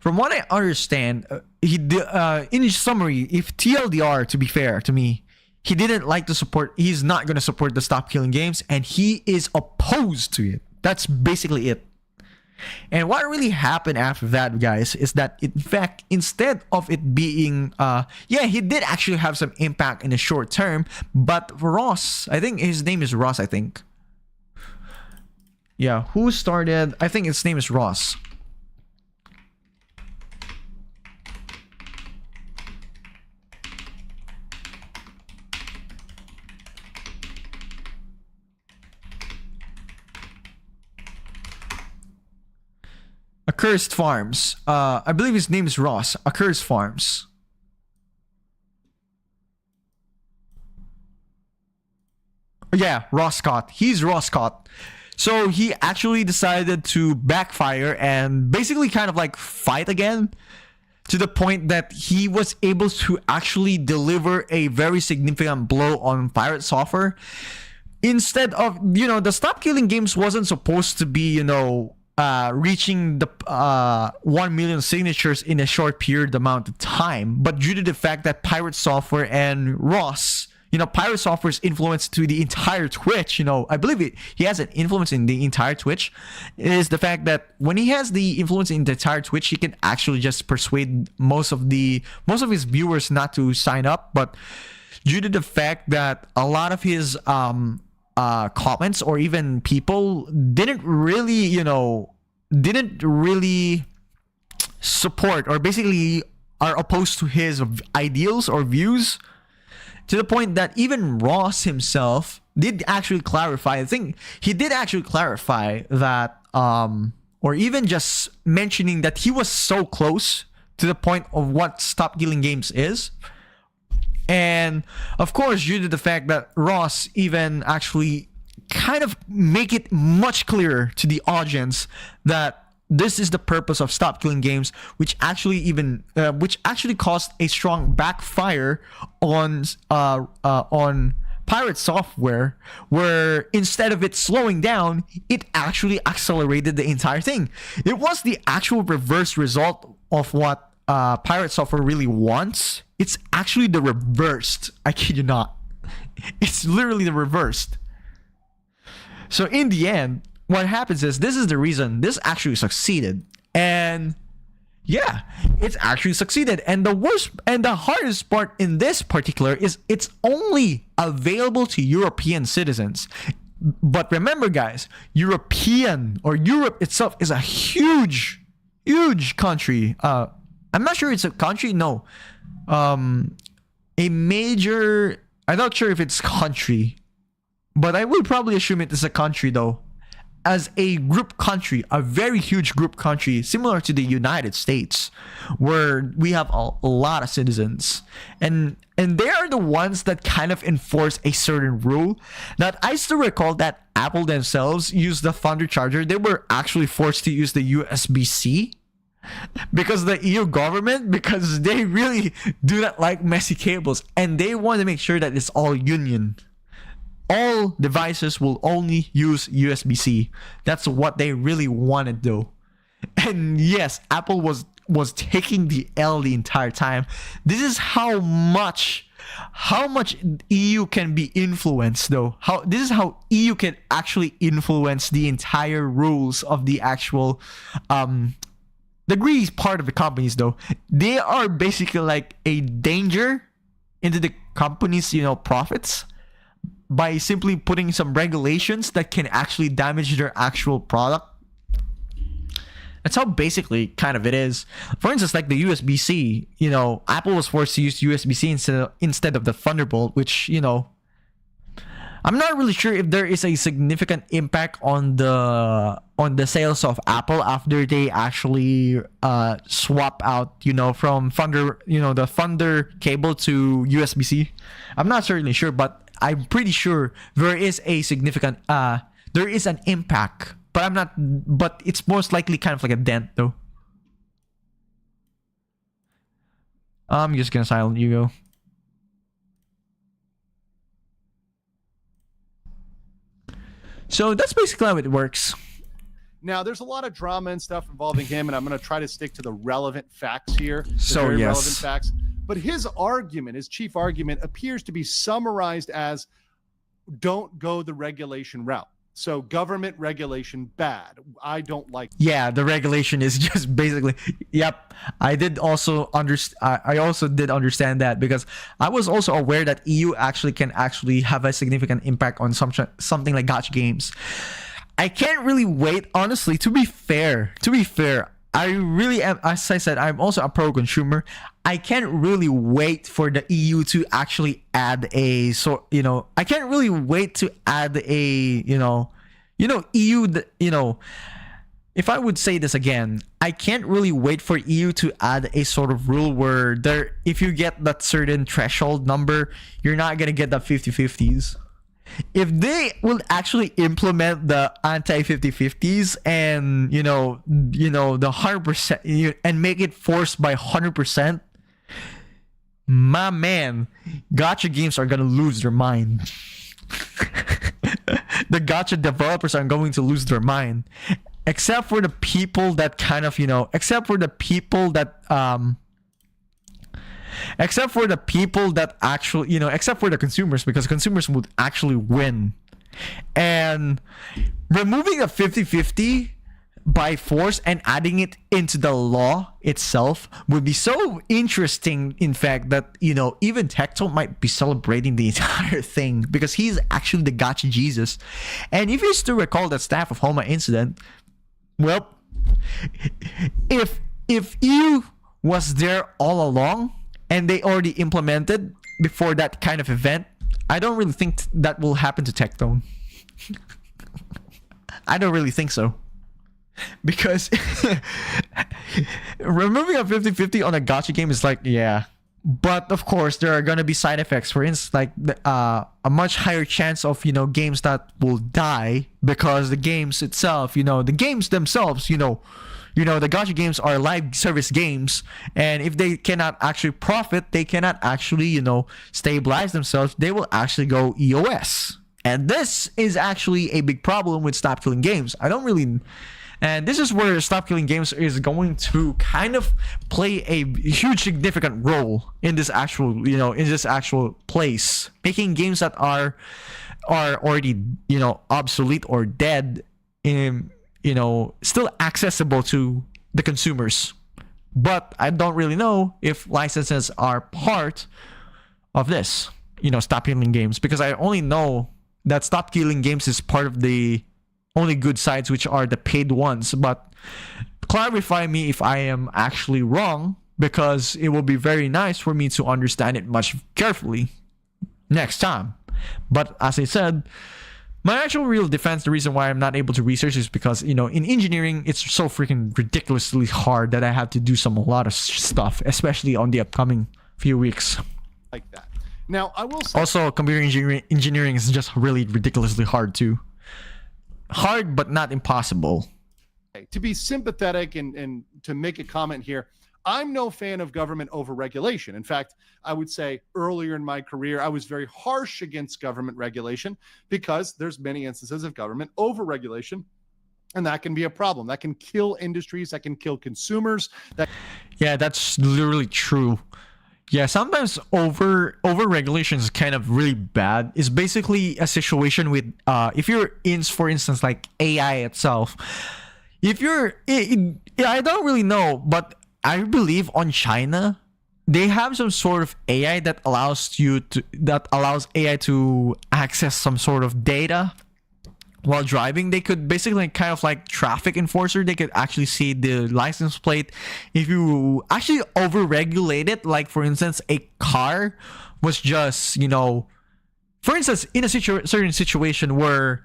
from what I understand, in summary, if TLDR, to be fair to me, he didn't like the support. He's not going to support the Stop Killing Games, and he is opposed to it. That's basically it. And what really happened after that, guys, is that in fact, instead of it being, he did actually have some impact in the short term, but Ross, I think his name is Ross, I think. Yeah, who started? I think his name is Ross. Accursed Farms. I believe his name is Ross. Accursed Farms. Yeah, Ross Scott. He's Ross Scott. So he actually decided to backfire and basically kind of like fight again, to the point that he was able to actually deliver a very significant blow on Pirate Software. Instead of, the Stop Killing Games wasn't supposed to be, reaching the 1 million signatures in a short period amount of time, but due to the fact that Pirate Software and Ross, Pirate Software's influence to the entire Twitch, I believe he has an influence in the entire Twitch, is the fact that when he has the influence in the entire Twitch, he can actually just persuade most of his viewers not to sign up. But due to the fact that a lot of his comments or even people didn't really support, or basically are opposed to his ideals or views, to the point that even Ross himself did actually clarify. I think he did actually clarify that, or even just mentioning that he was so close to the point of what Stop Killing Games is. And of course, due to the fact that Ross even actually kind of make it much clearer to the audience that this is the purpose of Stop Killing Games, which actually caused a strong backfire on Pirate Software, where instead of it slowing down, it actually accelerated the entire thing. It was the actual reverse result of what Pirate Software really wants. It's actually the reversed. I kid you not. It's literally the reversed. So in the end, what happens is, this is the reason this actually succeeded. And yeah, it's actually succeeded. And the worst and the hardest part in this particular is it's only available to European citizens. But remember, guys, Europe itself is a huge country. I'm not sure it's a country. No. A major, I'm not sure if it's country, but I would probably assume it is a country though. As a group country, a very huge group country, similar to the United States, where we have a lot of citizens, and they are the ones that kind of enforce a certain rule. That I still recall that Apple themselves used the Thunder Charger. They were actually forced to use the USB-C because the EU government, because they really do not like messy cables, and they want to make sure that it's all union. All devices will only use USB-C. That's what they really want to do. And yes, Apple was taking the L the entire time. This is how much how much EU can be influenced though. This is how EU can actually influence the entire rules of the actual the greedy part of the companies though. They are basically like a danger into the company's, you know, profits by simply putting some regulations that can actually damage their actual product. That's how basically kind of it is. For instance, like the USB-C, you know, Apple was forced to use USB-C instead of the Thunderbolt, which, you know, I'm not really sure if there is a significant impact on the sales of Apple after they actually swap out, you know, from Thunder, you know, the Thunder cable to USB-C. I'm not certainly sure, but I'm pretty sure there is a significant there is an impact. But it's most likely kind of like a dent though. I'm just gonna silent you go. So that's basically how it works. Now, there's a lot of drama and stuff involving him, and I'm going to try to stick to the relevant facts here. So, very yes. relevant facts. But his argument, his chief argument, appears to be summarized as don't go the regulation route. So government regulation bad. I don't like. Yeah, the regulation is just basically. Yep, I did also understand. I also did understand that because I was also aware that EU can actually have a significant impact on something like gacha games. I can't really wait, honestly. To be fair, I really am. As I said, I'm also a pro consumer. I can't really wait for the EU to actually add a I can't really wait to add a EU. If I would say this again, I can't really wait for EU to add a sort of rule where if you get that certain threshold number, you're not gonna get that 50/50s. If they will actually implement the anti-50/50s and the 100% and make it forced by 100%, my man, gacha games are gonna lose their mind. The gacha developers are going to lose their mind, except for the people that except for the people except for the consumers, because consumers would actually win. And removing a 50/50 by force and adding it into the law itself would be so interesting, in fact, that even Tecto might be celebrating the entire thing, because he's actually the gacha Jesus. And if you still recall that Staff of Homa incident, well, if EU was there all along and they already implemented before that kind of event, I don't really think that will happen to Tectone. I don't really think so. Because removing a 50/50 on a gacha game is like, yeah. But of course, there are going to be side effects. For instance, like a much higher chance of, games that will die, because the games itself, the games themselves, the gacha games are live service games, and if they cannot actually profit, they cannot actually, stabilize themselves, they will actually go EOS. And this is actually a big problem with Stop Killing Games. And this is where Stop Killing Games is going to kind of play a huge significant role in this actual, place, making games that are already, obsolete or dead, still accessible to the consumers. But I don't really know if licenses are part of this, Stop Killing Games, because I only know that Stop Killing Games is part of the only good sides, which are the paid ones. But clarify me if I am actually wrong, because it will be very nice for me to understand it much carefully next time. But as I said, my actual real defense, the reason why I'm not able to research is because, in engineering, it's so freaking ridiculously hard that I have to do a lot of stuff, especially on the upcoming few weeks. Like that. Now, I will say... Also, computer engineering is just really ridiculously hard too. Hard, but not impossible. To be sympathetic and to make a comment here, I'm no fan of government overregulation. In fact, I would say earlier in my career, I was very harsh against government regulation, because there's many instances of government overregulation, and that can be a problem. That can kill industries, that can kill consumers. Yeah, that's literally true. Yeah, sometimes over regulation is kind of really bad. It's basically a situation with if you're in, for instance, like AI itself. If you're, I don't really know, but I believe on China, they have some sort of AI that allows AI to access some sort of data while driving. They could basically kind of like traffic enforcer. They could actually see the license plate. If you actually overregulate it, like for instance, a car was just, for instance, in a certain situation where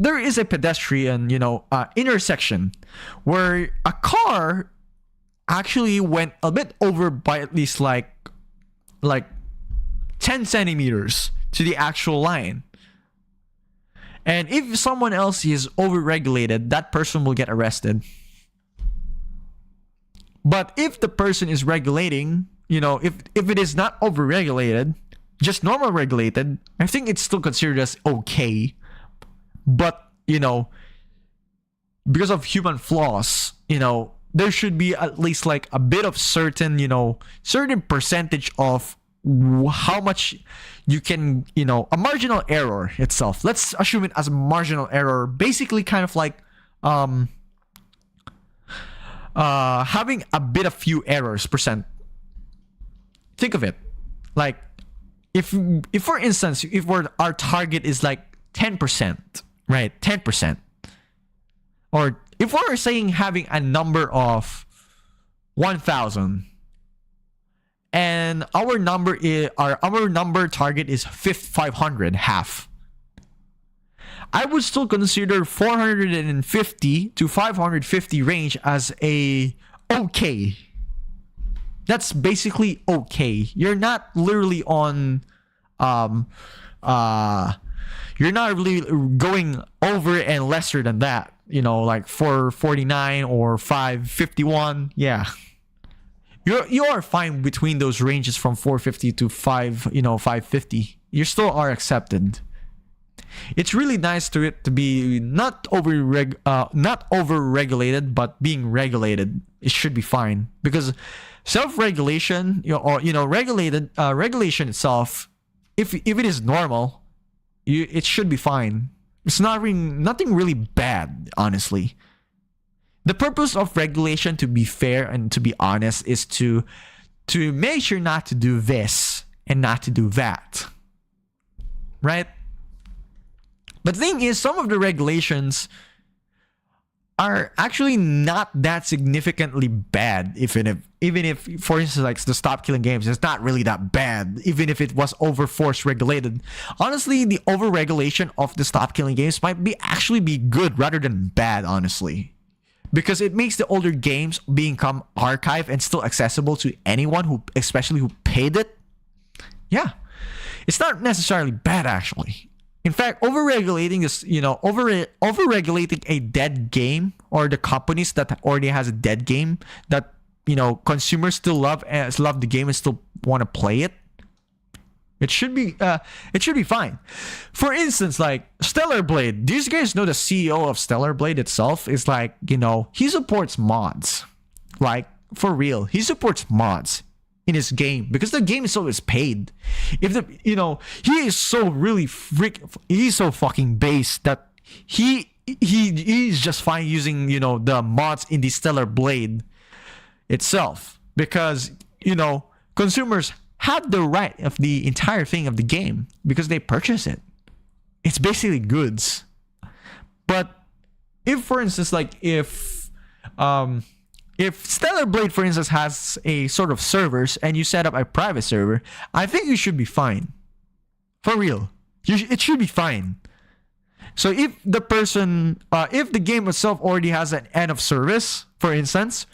there is a pedestrian, intersection where a car actually went a bit over by at least like 10 centimeters to the actual line. And if someone else is overregulated, that person will get arrested. But if the person is regulating, if it is not overregulated, just normal regulated, I think it's still considered as okay. But, because of human flaws, there should be at least like a bit of certain percentage of how much you can, a marginal error itself. Let's assume it as a marginal error. Basically kind of like having a bit of few errors percent. Think of it. Like if for instance, if our target is like 10%, right? 10%. Or if we're saying having a number of 1,000 and our number target is 500, half, I would still consider 450 to 550 range as a okay. That's basically okay. You're not literally on you're not really going over and lesser than that. Like 449 or 551. Yeah. You are fine between those ranges from 450 to 550. You still are accepted. It's really nice to be not over-regulated, but being regulated. It should be fine because self-regulation, regulation itself, if it is normal, it should be fine. It's nothing really bad, honestly. The purpose of regulation, to be fair and to be honest, is to make sure not to do this and not to do that. Right? But the thing is, some of the regulations are actually not that significantly bad. Even if, for instance, like the Stop Killing Games, it's not really that bad. Even if it was over-force regulated. Honestly, the over-regulation of the Stop Killing Games might actually be good rather than bad, honestly. Because it makes the older games become archived and still accessible to anyone especially who paid it. Yeah. It's not necessarily bad, actually. In fact, overregulating is, overregulating a dead game, or the companies that already has a dead game that, consumers still love the game and still want to play it. It should be fine. For instance, like Stellar Blade. Do you guys know the CEO of Stellar Blade itself is like, he supports mods. Like, for real. He supports mods in his game because the game is always paid. If he is so he's so fucking base that he's just fine using, the mods in the Stellar Blade itself because, consumers have the right of the entire thing of the game because they purchase it. It's basically goods. But if, for instance, like if Stellar Blade, for instance, has a sort of servers and you set up a private server, I think you should be fine. For real. It should be fine. So if the person, if the game itself already has an end of service, for instance,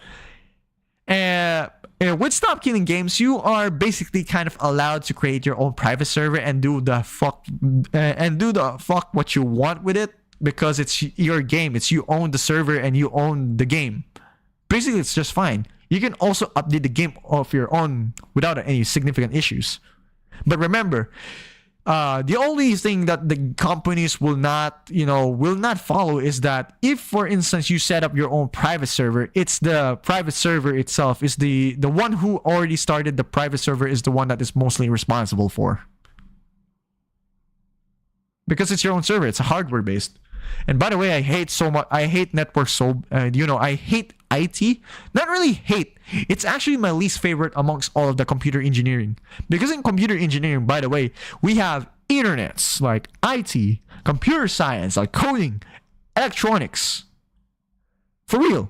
with Stop Killing Games, you are basically kind of allowed to create your own private server and do the fuck what you want with it because it's your game. It's you own the server and you own the game. Basically, it's just fine. You can also update the game of your own without any significant issues. But remember, The only thing that the companies will not follow is that if, for instance, you set up your own private server, it's the private server itself is the one who already started the private server is the one that is mostly responsible for. Because it's your own server, it's hardware based. And by the way, I hate network I hate IT. Not really hate. It's actually my least favorite amongst all of the computer engineering. Because in computer engineering, by the way, we have internets like IT, computer science, like coding, electronics. For real.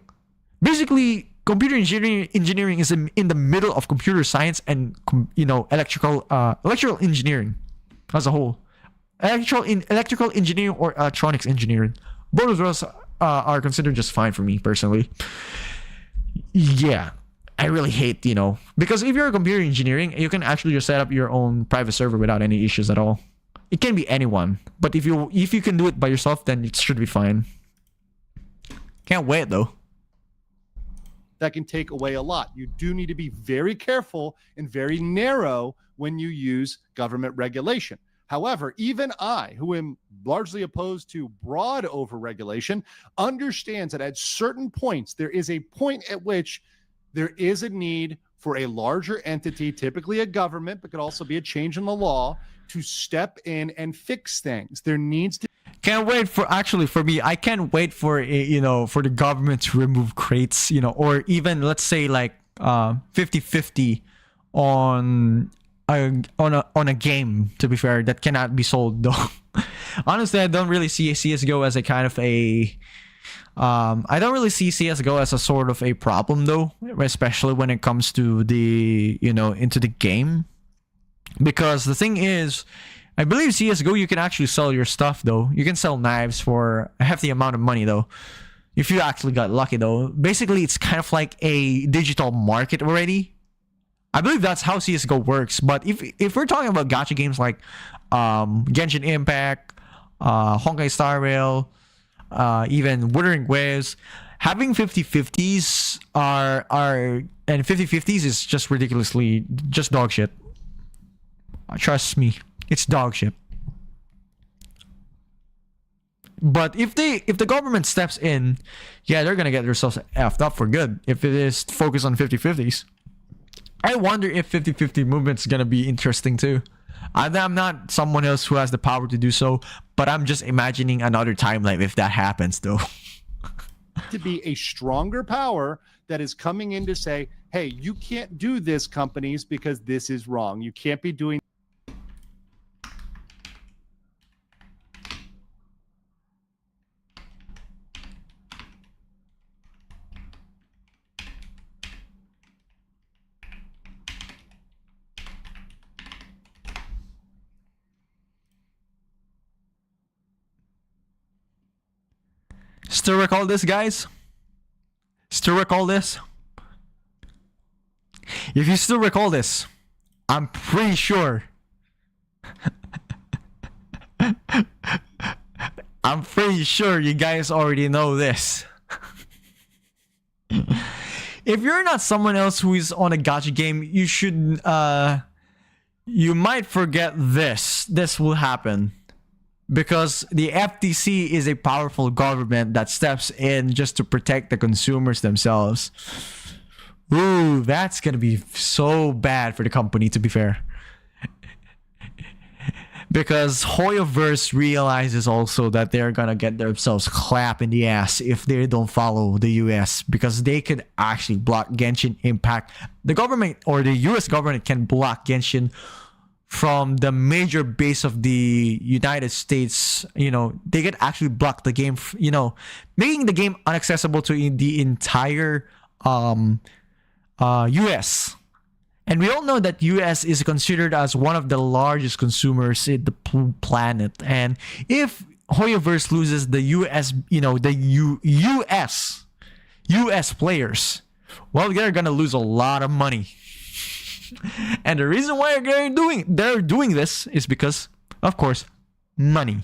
Basically, computer engineering is in the middle of computer science and electrical engineering as a whole. Electrical engineering or electronics engineering. Both of those are considered just fine for me personally. Yeah, I really hate, because if you're a computer engineering, you can actually just set up your own private server without any issues at all. It can be anyone, but if you can do it by yourself, then it should be fine. Can't wait though. That can take away a lot. You do need to be very careful and very narrow when you use government regulation. However, even I, who am largely opposed to broad overregulation, understands that at certain points, there is a point at which there is a need for a larger entity, typically a government, but could also be a change in the law, to step in and fix things. There needs to Can't wait for me, I can't wait for for the government to remove crates, or even let's say like 50-50 on a game, to be fair, that cannot be sold though. Honestly, I don't really see CSGO as a kind of a I don't really see CSGO as a sort of a problem though, especially when it comes to the into the game. Because the thing is, I believe CSGO you can actually sell your stuff though. You can sell knives for a hefty amount of money though, if you actually got lucky though. Basically, it's kind of like a digital market already. I believe that's how CSGO works. But if we're talking about gacha games like Genshin Impact, Honkai Star Rail, even Wuthering Waves, having 50-50s and 50-50s is just ridiculously just dog shit. Trust me, it's dog shit. But if the government steps in, yeah, they're gonna get themselves effed up for good if it is focused on 50-50s. I wonder if 50-50 movement's gonna be interesting too. I'm not someone else who has the power to do so, but I'm just imagining another timeline if that happens though. to be a stronger power that is coming in to say, hey, you can't do this, companies, because this is wrong. You can't be doing. Still recall this, guys? Still recall this? If you still recall this, I'm pretty sure you guys already know this. If you're not someone else who is on a gacha game, you should you might forget this. This will happen. Because the FTC is a powerful government that steps in just to protect the consumers themselves. Ooh, that's gonna be so bad for the company, to be fair. Because Hoyoverse realizes also that they're gonna get themselves clapped in the ass if they don't follow the US, because they could actually block Genshin Impact. The government or the US government can block Genshin from the major base of the United States. They could actually block the game, making the game inaccessible to the entire US. And we all know that US is considered as one of the largest consumers in the planet. And if Hoyoverse loses the US, US players, well, they're gonna lose a lot of money. And the reason why they're doing this is because, of course, money.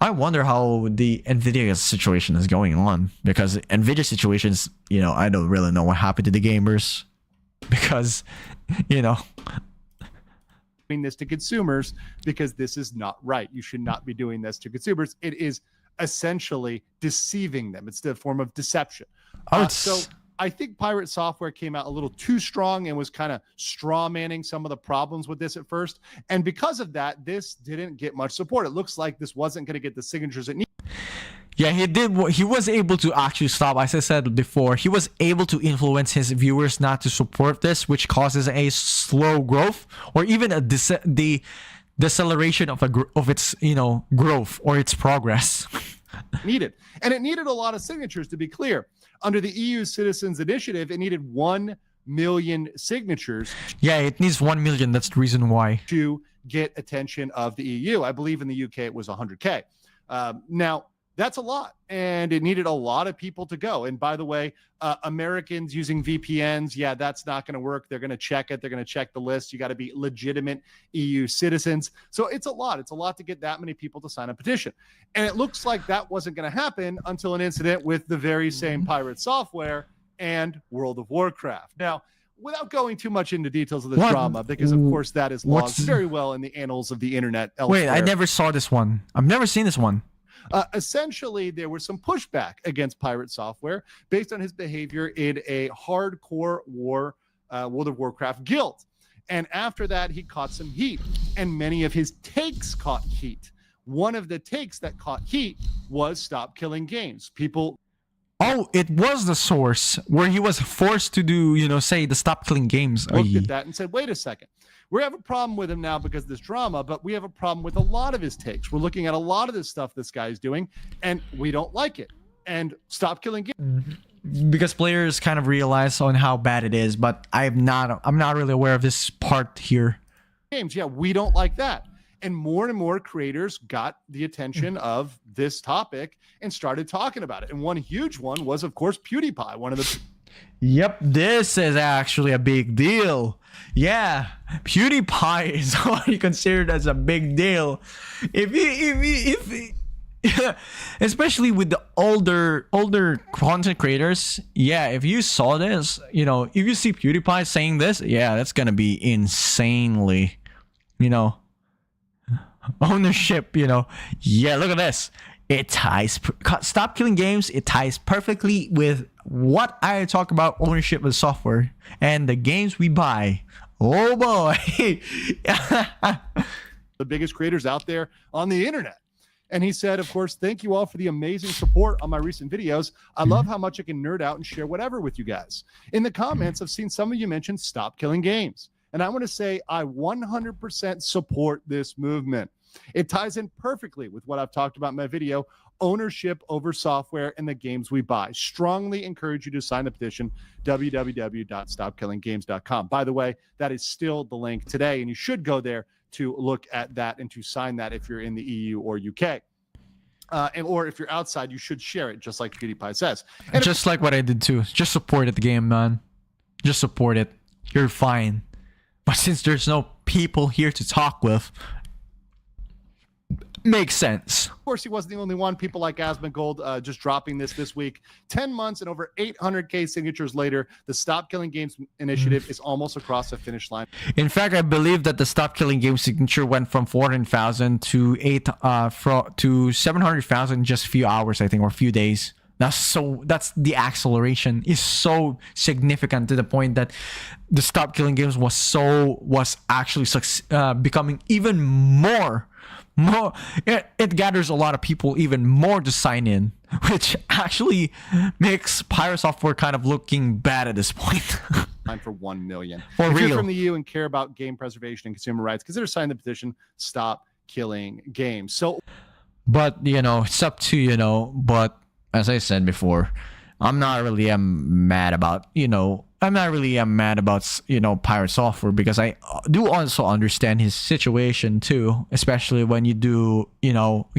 I wonder how the Nvidia situation is going on, because Nvidia situations, I don't really know what happened to the gamers, because, doing this to consumers because this is not right. You should not be doing this to consumers. It is essentially deceiving them. It's the form of deception. So I think Pirate Software came out a little too strong and was kind of straw manning some of the problems with this at first. And because of that, this didn't get much support. It looks like this wasn't going to get the signatures it needed. Yeah, he did. He was able to actually stop. As I said before, he was able to influence his viewers not to support this, which causes a slow growth or even the deceleration of its growth or its progress. Needed. And it needed a lot of signatures, to be clear. Under the EU Citizens Initiative, it needed 1 million signatures. Yeah, it needs 1 million. That's the reason why. To get attention of the EU. I believe in the UK it was 100K. Now, that's a lot, and it needed a lot of people to go. And by the way, Americans using VPNs, yeah, that's not going to work. They're going to check it. They're going to check the list. You got to be legitimate EU citizens. So it's a lot. It's a lot to get that many people to sign a petition. And it looks like that wasn't going to happen until an incident with the very same Pirate Software and World of Warcraft. Now, without going too much into details of this drama, because of course that is logged very well in the annals of the internet elsewhere. Wait, I never saw this one. I've never seen this one. Essentially, there was some pushback against Pirate Software based on his behavior in a hardcore war World of Warcraft guild. And after that, he caught some heat, and many of his takes caught heat. One of the takes that caught heat was stop killing games. People... Oh, it was the source where he was forced to do, say the stop killing games. Looked at that and said, wait a second. We have a problem with him now because of this drama, but we have a problem with a lot of his takes. We're looking at a lot of this stuff this guy is doing, and we don't like it. And stop killing games. Because players kind of realize on how bad it is, but I'm not really aware of this part here. Games, yeah, we don't like that. And more creators got the attention of this topic and started talking about it. And one huge one was, of course, PewDiePie, one of the... Yep, this is actually a big deal. Yeah, PewDiePie is already considered as a big deal. If especially with the older content creators, yeah, if you saw this, if you see PewDiePie saying this, yeah, that's gonna be insanely, ownership. Yeah, look at this. It ties stop killing games. It ties perfectly with what I talk about, ownership of software and the games we buy. Oh boy. The biggest creators out there on the internet. And he said, of course, thank you all for the amazing support on my recent videos. I love how much I can nerd out and share whatever with you guys. In the comments, I've seen some of you mention stop killing games. And I want to say I 100% support this movement. It ties in perfectly with what I've talked about in my video, ownership over software and the games we buy. Strongly encourage you to sign the petition, www.stopkillinggames.com. By the way, that is still the link today, and you should go there to look at that and to sign that if you're in the EU or UK. Or if you're outside, you should share it, just like PewDiePie says. And just like what I did too. Just support the game, man. Just support it. You're fine. But since there's no people here to talk with, makes sense. Of course, he wasn't the only one. People like Asmongold just dropping this week. 10 months and over 800K signatures later, the Stop Killing Games initiative is almost across the finish line. In fact, I believe that the Stop Killing Games signature went from 400,000 to 700,000 in just a few hours, I think, or a few days. That's the acceleration is so significant to the point that the Stop Killing Games was actually becoming even more. It gathers a lot of people even more to sign in, which actually makes Pirate Software kind of looking bad at this point. Time for 1 million. If you're from the EU and care about game preservation and consumer rights, consider signing the petition. Stop killing games. So, but it's up to But as I said before, I'm not really mad about Pirate Software, because I do also understand his situation too, especially when you do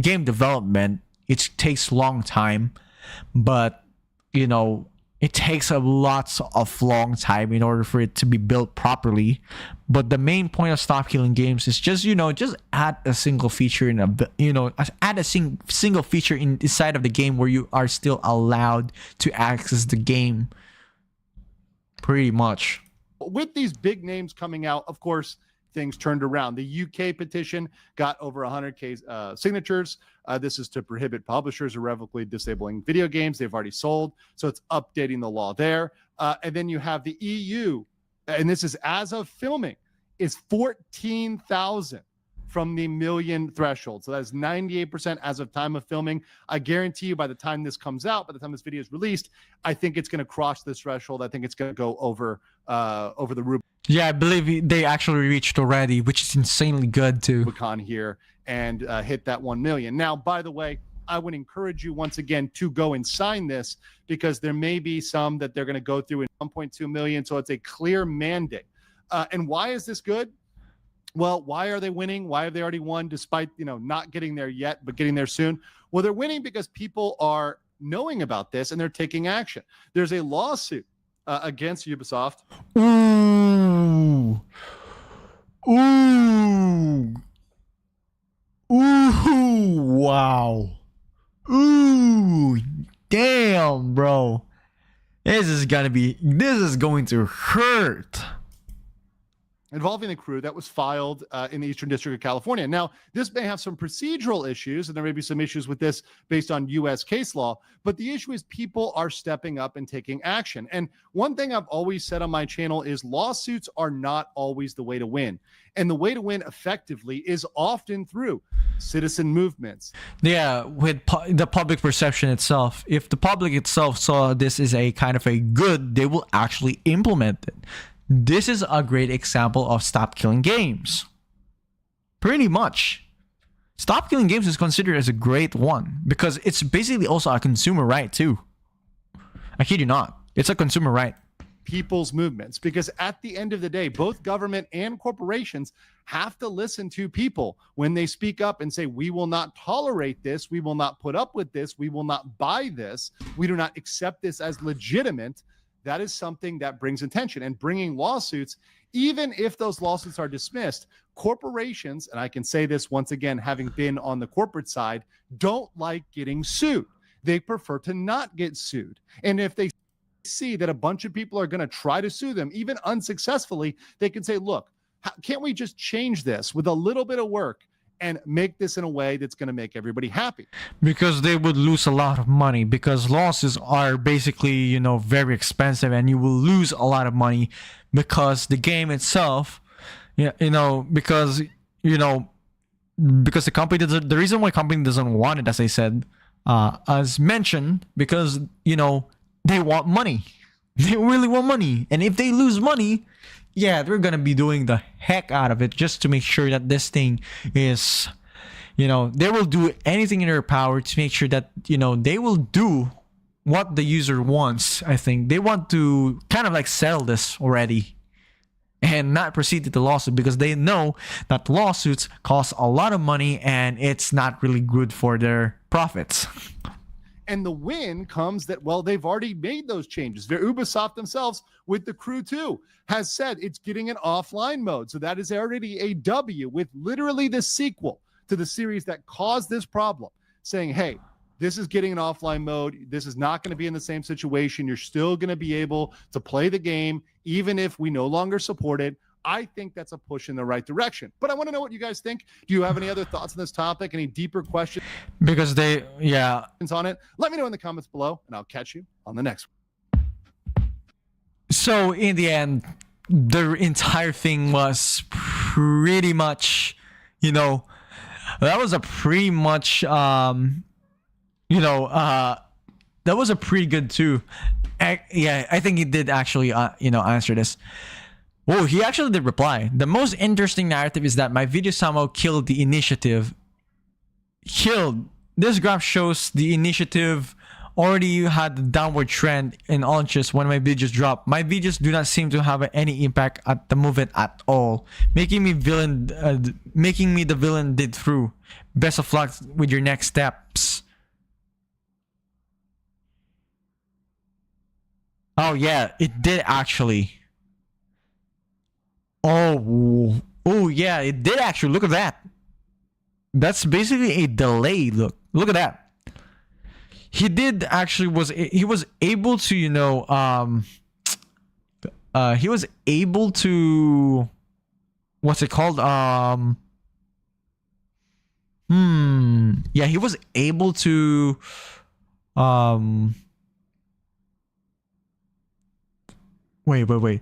game development. It takes long time, but it takes a lots of long time in order for it to be built properly. But the main point of Stop Killing Games is just just add a single feature single feature inside of the game where you are still allowed to access the game. Pretty much. With these big names coming out, of course, things turned around. The UK petition got over 100K signatures. This is to prohibit publishers irrevocably disabling video games they've already sold. So it's updating the law there. And then you have the EU, and this is as of filming, is 14,000 from the million threshold. So that's 98% as of time of filming. I guarantee you by the time this comes out, by the time this video is released, I think it's going to cross this threshold. I think it's going to go over the Rubicon. Yeah, I believe they actually reached already, which is insanely good too. Here and hit that 1 million. Now, by the way, I would encourage you once again to go and sign this, because there may be some that they're going to go through in 1.2 million. So it's a clear mandate. And why is this good? Well, why are they winning? Why have they already won despite, not getting there yet, but getting there soon? Well, they're winning because people are knowing about this and they're taking action. There's a lawsuit against Ubisoft. Ooh. Ooh. Ooh. Wow. Ooh. Damn, bro. This is going to hurt. Involving the crew that was filed in the Eastern District of California. Now, this may have some procedural issues, and there may be some issues with this based on U.S. case law, but the issue is people are stepping up and taking action. And one thing I've always said on my channel is lawsuits are not always the way to win. And the way to win effectively is often through citizen movements. Yeah, with the public perception itself. If the public itself saw this as a kind of a good, they will actually implement it. This is a great example of Stop Killing Games. Pretty much. Stop Killing Games is considered as a great one because it's basically also a consumer right too. I kid you not. It's a consumer right. People's movements, because at the end of the day, both government and corporations have to listen to people when they speak up and say, we will not tolerate this. We will not put up with this. We will not buy this. We do not accept this as legitimate. That is something that brings attention, and bringing lawsuits, even if those lawsuits are dismissed, corporations, and I can say this once again, having been on the corporate side, don't like getting sued. They prefer to not get sued. And if they see that a bunch of people are going to try to sue them, even unsuccessfully, they can say, look, can't we just change this with a little bit of work and make this in a way that's going to make everybody happy? Because they would lose a lot of money, because losses are basically, very expensive, and you will lose a lot of money because the game itself, because the company doesn't, the reason why company doesn't want it, as I said, as mentioned, because, they want money. They really want money. And if they lose money, yeah, they're going to be doing the heck out of it just to make sure that this thing is, they will do anything in their power to make sure that, they will do what the user wants. I think they want to kind of like settle this already and not proceed to the lawsuit, because they know that lawsuits cost a lot of money and it's not really good for their profits. And the win comes that, well, they've already made those changes. Ubisoft themselves, with the Crew 2, has said it's getting an offline mode. So that is already a W, with literally the sequel to the series that caused this problem, saying, hey, this is getting an offline mode. This is not going to be in the same situation. You're still going to be able to play the game, even if we no longer support it. I think that's a push in the right direction. But I want to know what you guys think. Do you have any other thoughts on this topic? Any deeper questions? Because On it? Let me know in the comments below, and I'll catch you on the next one. So in the end, the entire thing was pretty much, that was a pretty much, that was a pretty good too. I think he did actually, answer this. Oh, he actually did reply. The most interesting narrative is that my video somehow killed the initiative. This graph shows the initiative already had a downward trend in launches when my videos drop. My videos do not seem to have any impact at the movement at all, making me the villain did through. Best of luck with your next steps. Oh yeah, it did actually. Oh yeah, it did actually. Look at that. That's basically a delay. Look at that. He did actually he was able to, he was able to what's it called? Yeah, he was able to wait.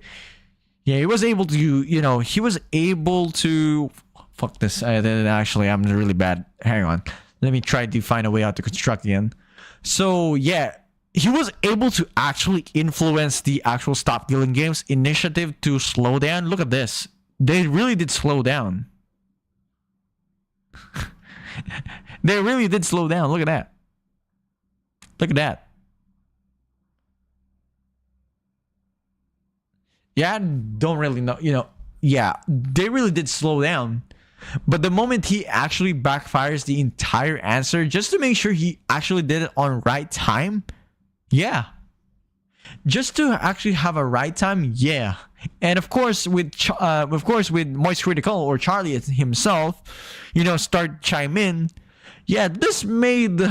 Yeah, he was able to, he was able to fuck this. Actually, I'm really bad. Hang on. Let me try to find a way out to construct again. So, yeah, he was able to actually influence the actual Stop Killing Games initiative to slow down. Look at this. They really did slow down. They really did slow down. Look at that. Look at that. Yeah, I don't really know. Yeah, they really did slow down. But the moment he actually backfires the entire answer just to make sure he actually did it on right time, yeah. Just to actually have a right time, yeah. And of course with Moist Critical or Charlie himself, start chime in. Yeah, this made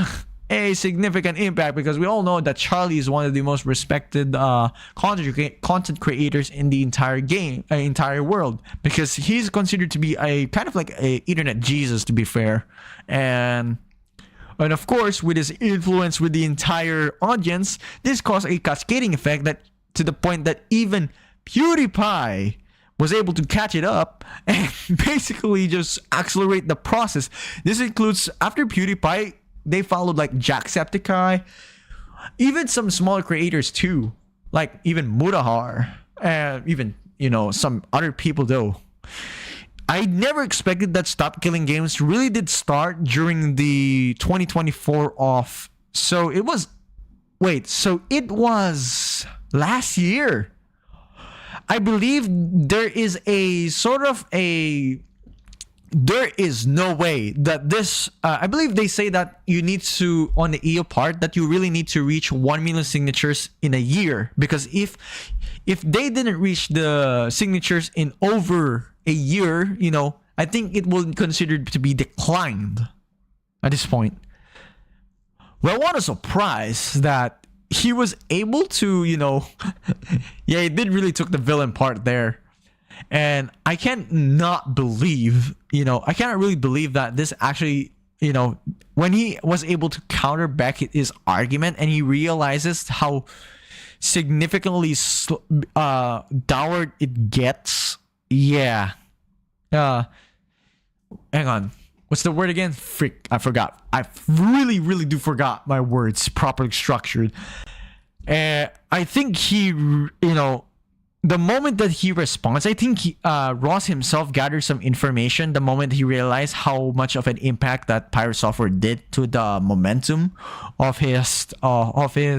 a significant impact because we all know that Charlie is one of the most respected content creators in the entire world, because he's considered to be a kind of like a internet Jesus, to be fair. And of course, with his influence with the entire audience, this caused a cascading effect that to the point that even PewDiePie was able to catch it up and basically just accelerate the process. This includes, after PewDiePie, they followed like Jacksepticeye, even some smaller creators too, like even Mudahar, and even some other people though. I never expected that Stop Killing Games really did start during the 2024 off. So it was last year. I believe there is no way that this I believe they say that you need to, on the EO part, that you really need to reach 1 million signatures in a year, because if they didn't reach the signatures in over a year, I think it will be considered to be declined at this point. Well, what a surprise that he was able to, yeah, he did really took the villain part there. And I can't not believe, I cannot really believe that this actually, when he was able to counter back his argument and he realizes how significantly downward it gets. Yeah. Hang on. What's the word again? Frick. I forgot. I really, really do forgot my words properly structured. I think he, the moment that he responds, I think Ross himself gathered some information the moment he realized how much of an impact that Pirate Software did to the momentum of his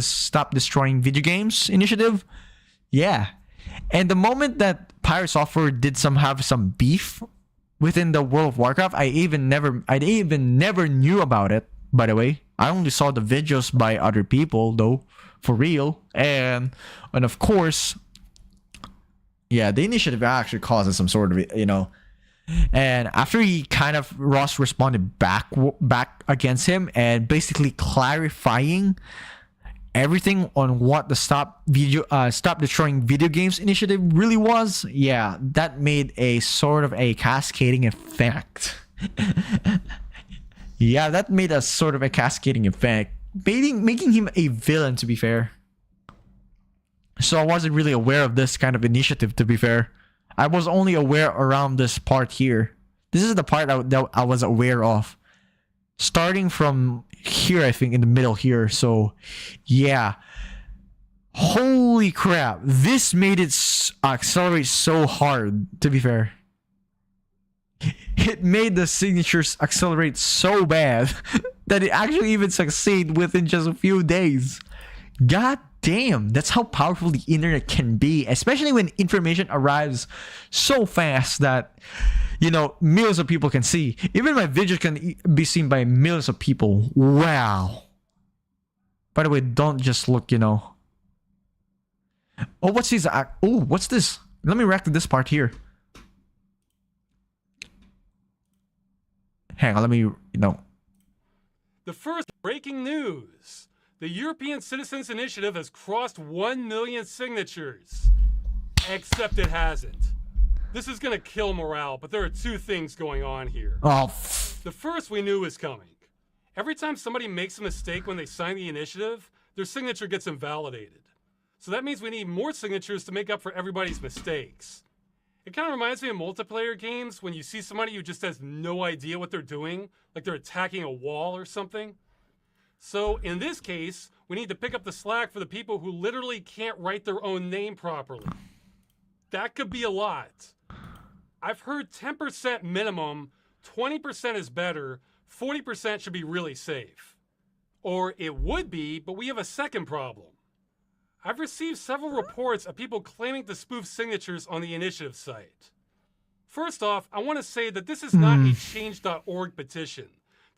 Stop Destroying Video Games initiative. Yeah. And the moment that Pirate Software did have some beef within the World of Warcraft, I even never knew about it, by the way. I only saw the videos by other people though, for real. And of course, yeah, the initiative actually causes some sort of, and after he Ross responded back against him and basically clarifying everything on what the Stop Destroying Video Games initiative really was, yeah, that made a sort of a cascading effect. Yeah, that made a sort of a cascading effect, making him a villain, to be fair. So I wasn't really aware of this kind of initiative, to be fair. I was only aware around this part here. This is the part that I was aware of. Starting from here, I think, in the middle here. So, yeah. Holy crap. This made it accelerate so hard, to be fair. It made the signatures accelerate so bad that it actually even succeeded within just a few days. God damn, that's how powerful the internet can be, especially when information arrives so fast that, millions of people can see. Even my videos can be seen by millions of people. Wow. By the way, don't just look, Oh, what's this? Oh, what's this? Let me react to this part here. Hang on, let me, The first breaking news. The European Citizens Initiative has crossed 1 million signatures. Except it hasn't. This is gonna kill morale, but there are two things going on here. Oh, The first we knew was coming. Every time somebody makes a mistake when they sign the initiative, their signature gets invalidated. So that means we need more signatures to make up for everybody's mistakes. It kind of reminds me of multiplayer games when you see somebody who just has no idea what they're doing, like they're attacking a wall or something. So in this case, we need to pick up the slack for the people who literally can't write their own name properly. That could be a lot. I've heard 10% minimum, 20% is better, 40% should be really safe. Or it would be, but we have a second problem. I've received several reports of people claiming to spoof signatures on the initiative site. First off, I want to say that this is not a change.org petition.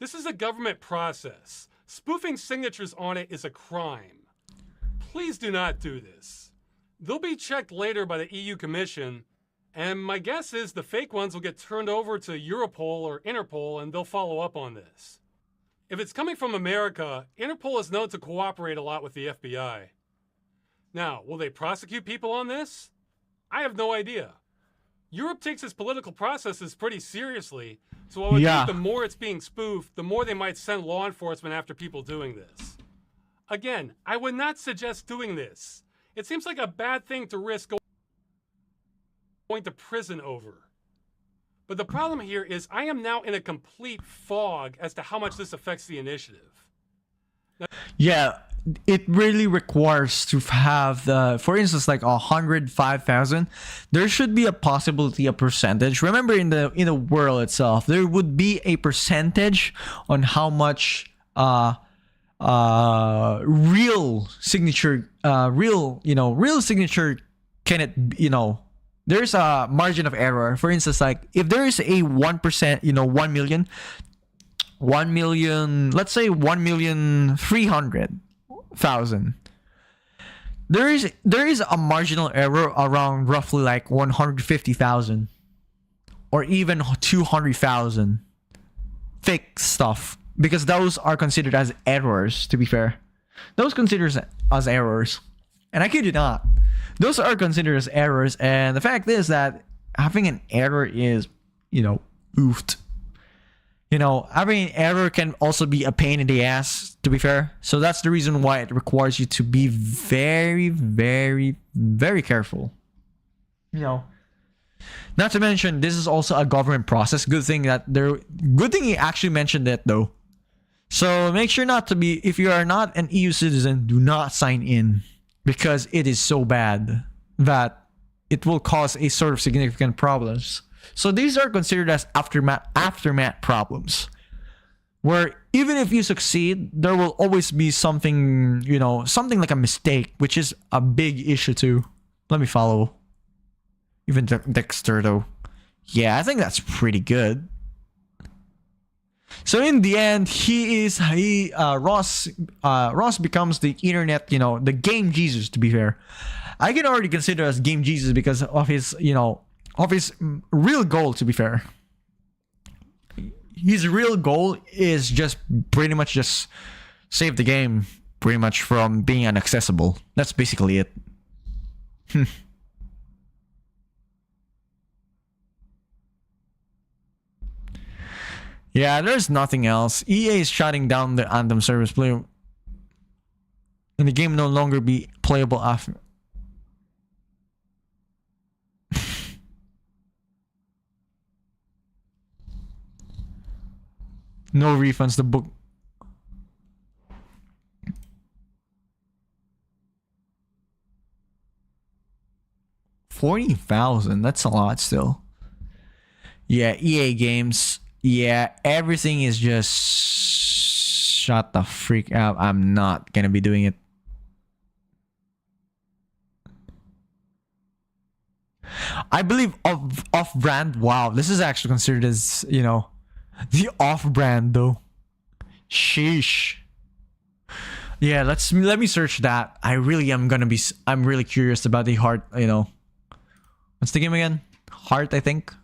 This is a government process. Spoofing signatures on it is a crime. Please do not do this. They'll be checked later by the EU Commission, and my guess is the fake ones will get turned over to Europol or Interpol and they'll follow up on this. If it's coming from America, Interpol is known to cooperate a lot with the FBI. Now, will they prosecute people on this? I have no idea. Europe takes its political processes pretty seriously, so I would think the more it's being spoofed, the more they might send law enforcement after people doing this. Again, I would not suggest doing this. It seems like a bad thing to risk going to prison over. But the problem here is I am now in a complete fog as to how much this affects the initiative. yeah. It really requires to have the, for instance, like 105,000. There should be a possibility, a percentage. Remember, in the world itself, there would be a percentage on how much real signature, real signature can it, there's a margin of error. For instance, like if there is a 1%, 1 million, let's say 1,300,000. There is a marginal error around roughly like 150,000 or even 200,000 fake stuff, because those are considered as errors. To be fair, those considered as errors, and I kid you not, those are considered as errors. And the fact is that having an error is, oofed. Having an error can also be a pain in the ass, to be fair. So that's the reason why it requires you to be very, very, very careful. Not to mention, this is also a government process. Good thing he actually mentioned it though. So make sure not to be, if you are not an EU citizen, do not sign in, because it is so bad that it will cause a sort of significant problems. So these are considered as aftermath problems, where even if you succeed, there will always be something, something like a mistake, which is a big issue too. Let me follow. Even Dexter though. Yeah, I think that's pretty good. So in the end, Ross becomes the internet, the game Jesus, to be fair. I can already consider as game Jesus because of his, of his real goal, to be fair. His real goal is just pretty much just save the game pretty much from being inaccessible. That's basically it. Yeah, there's nothing else. EA is shutting down the Anthem service play, and the game no longer be playable after. No refunds. The book. 40,000. That's a lot still. Yeah, EA games. Yeah, everything is just shut the freak out. I'm not gonna be doing it. I believe off-brand. Wow, this is actually considered as, the off-brand though. Sheesh. Yeah, let me search that. I'm really curious about the Heart, What's the game again? Heart, I think.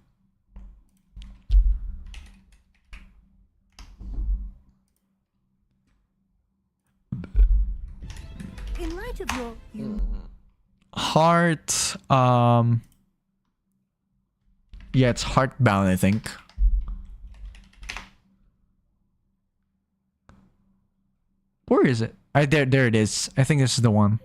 In light of your Heart, Yeah, it's Heartbound, I think. Where is it? There it is. I think this is the one.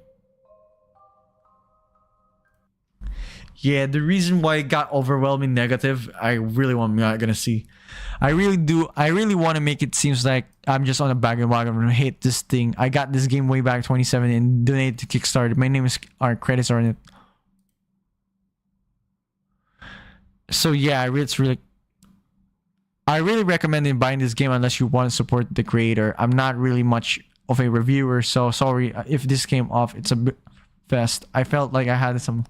Yeah, the reason why it got overwhelming negative, I'm not gonna see. I really want to make it seems like I'm just on a bandwagon and hate this thing. I got this game way back 2017 and donated to Kickstarter. My name is, our credits are on it. So yeah, I really recommend buying this game unless you want to support the creator. I'm not really much of a reviewer, so sorry if this came off. It's a bit fast. I felt like I had some.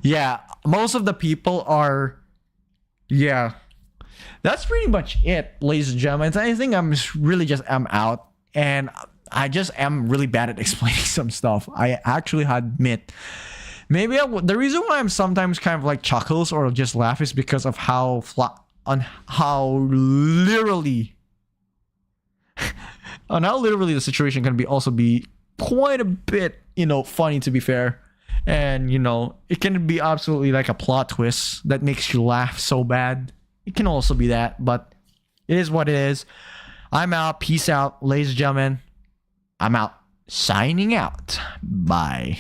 Yeah, most of the people are. Yeah, that's pretty much it, ladies and gentlemen. I think I'm out, and I just am really bad at explaining some stuff. I actually admit. Maybe the reason why I'm sometimes kind of like chuckles or just laugh is because of how literally the situation can be quite a bit, funny, to be fair. And it can be absolutely like a plot twist that makes you laugh so bad. It can also be that, but it is what it is. I'm out. Peace out, ladies and gentlemen. I'm out. Signing out. Bye.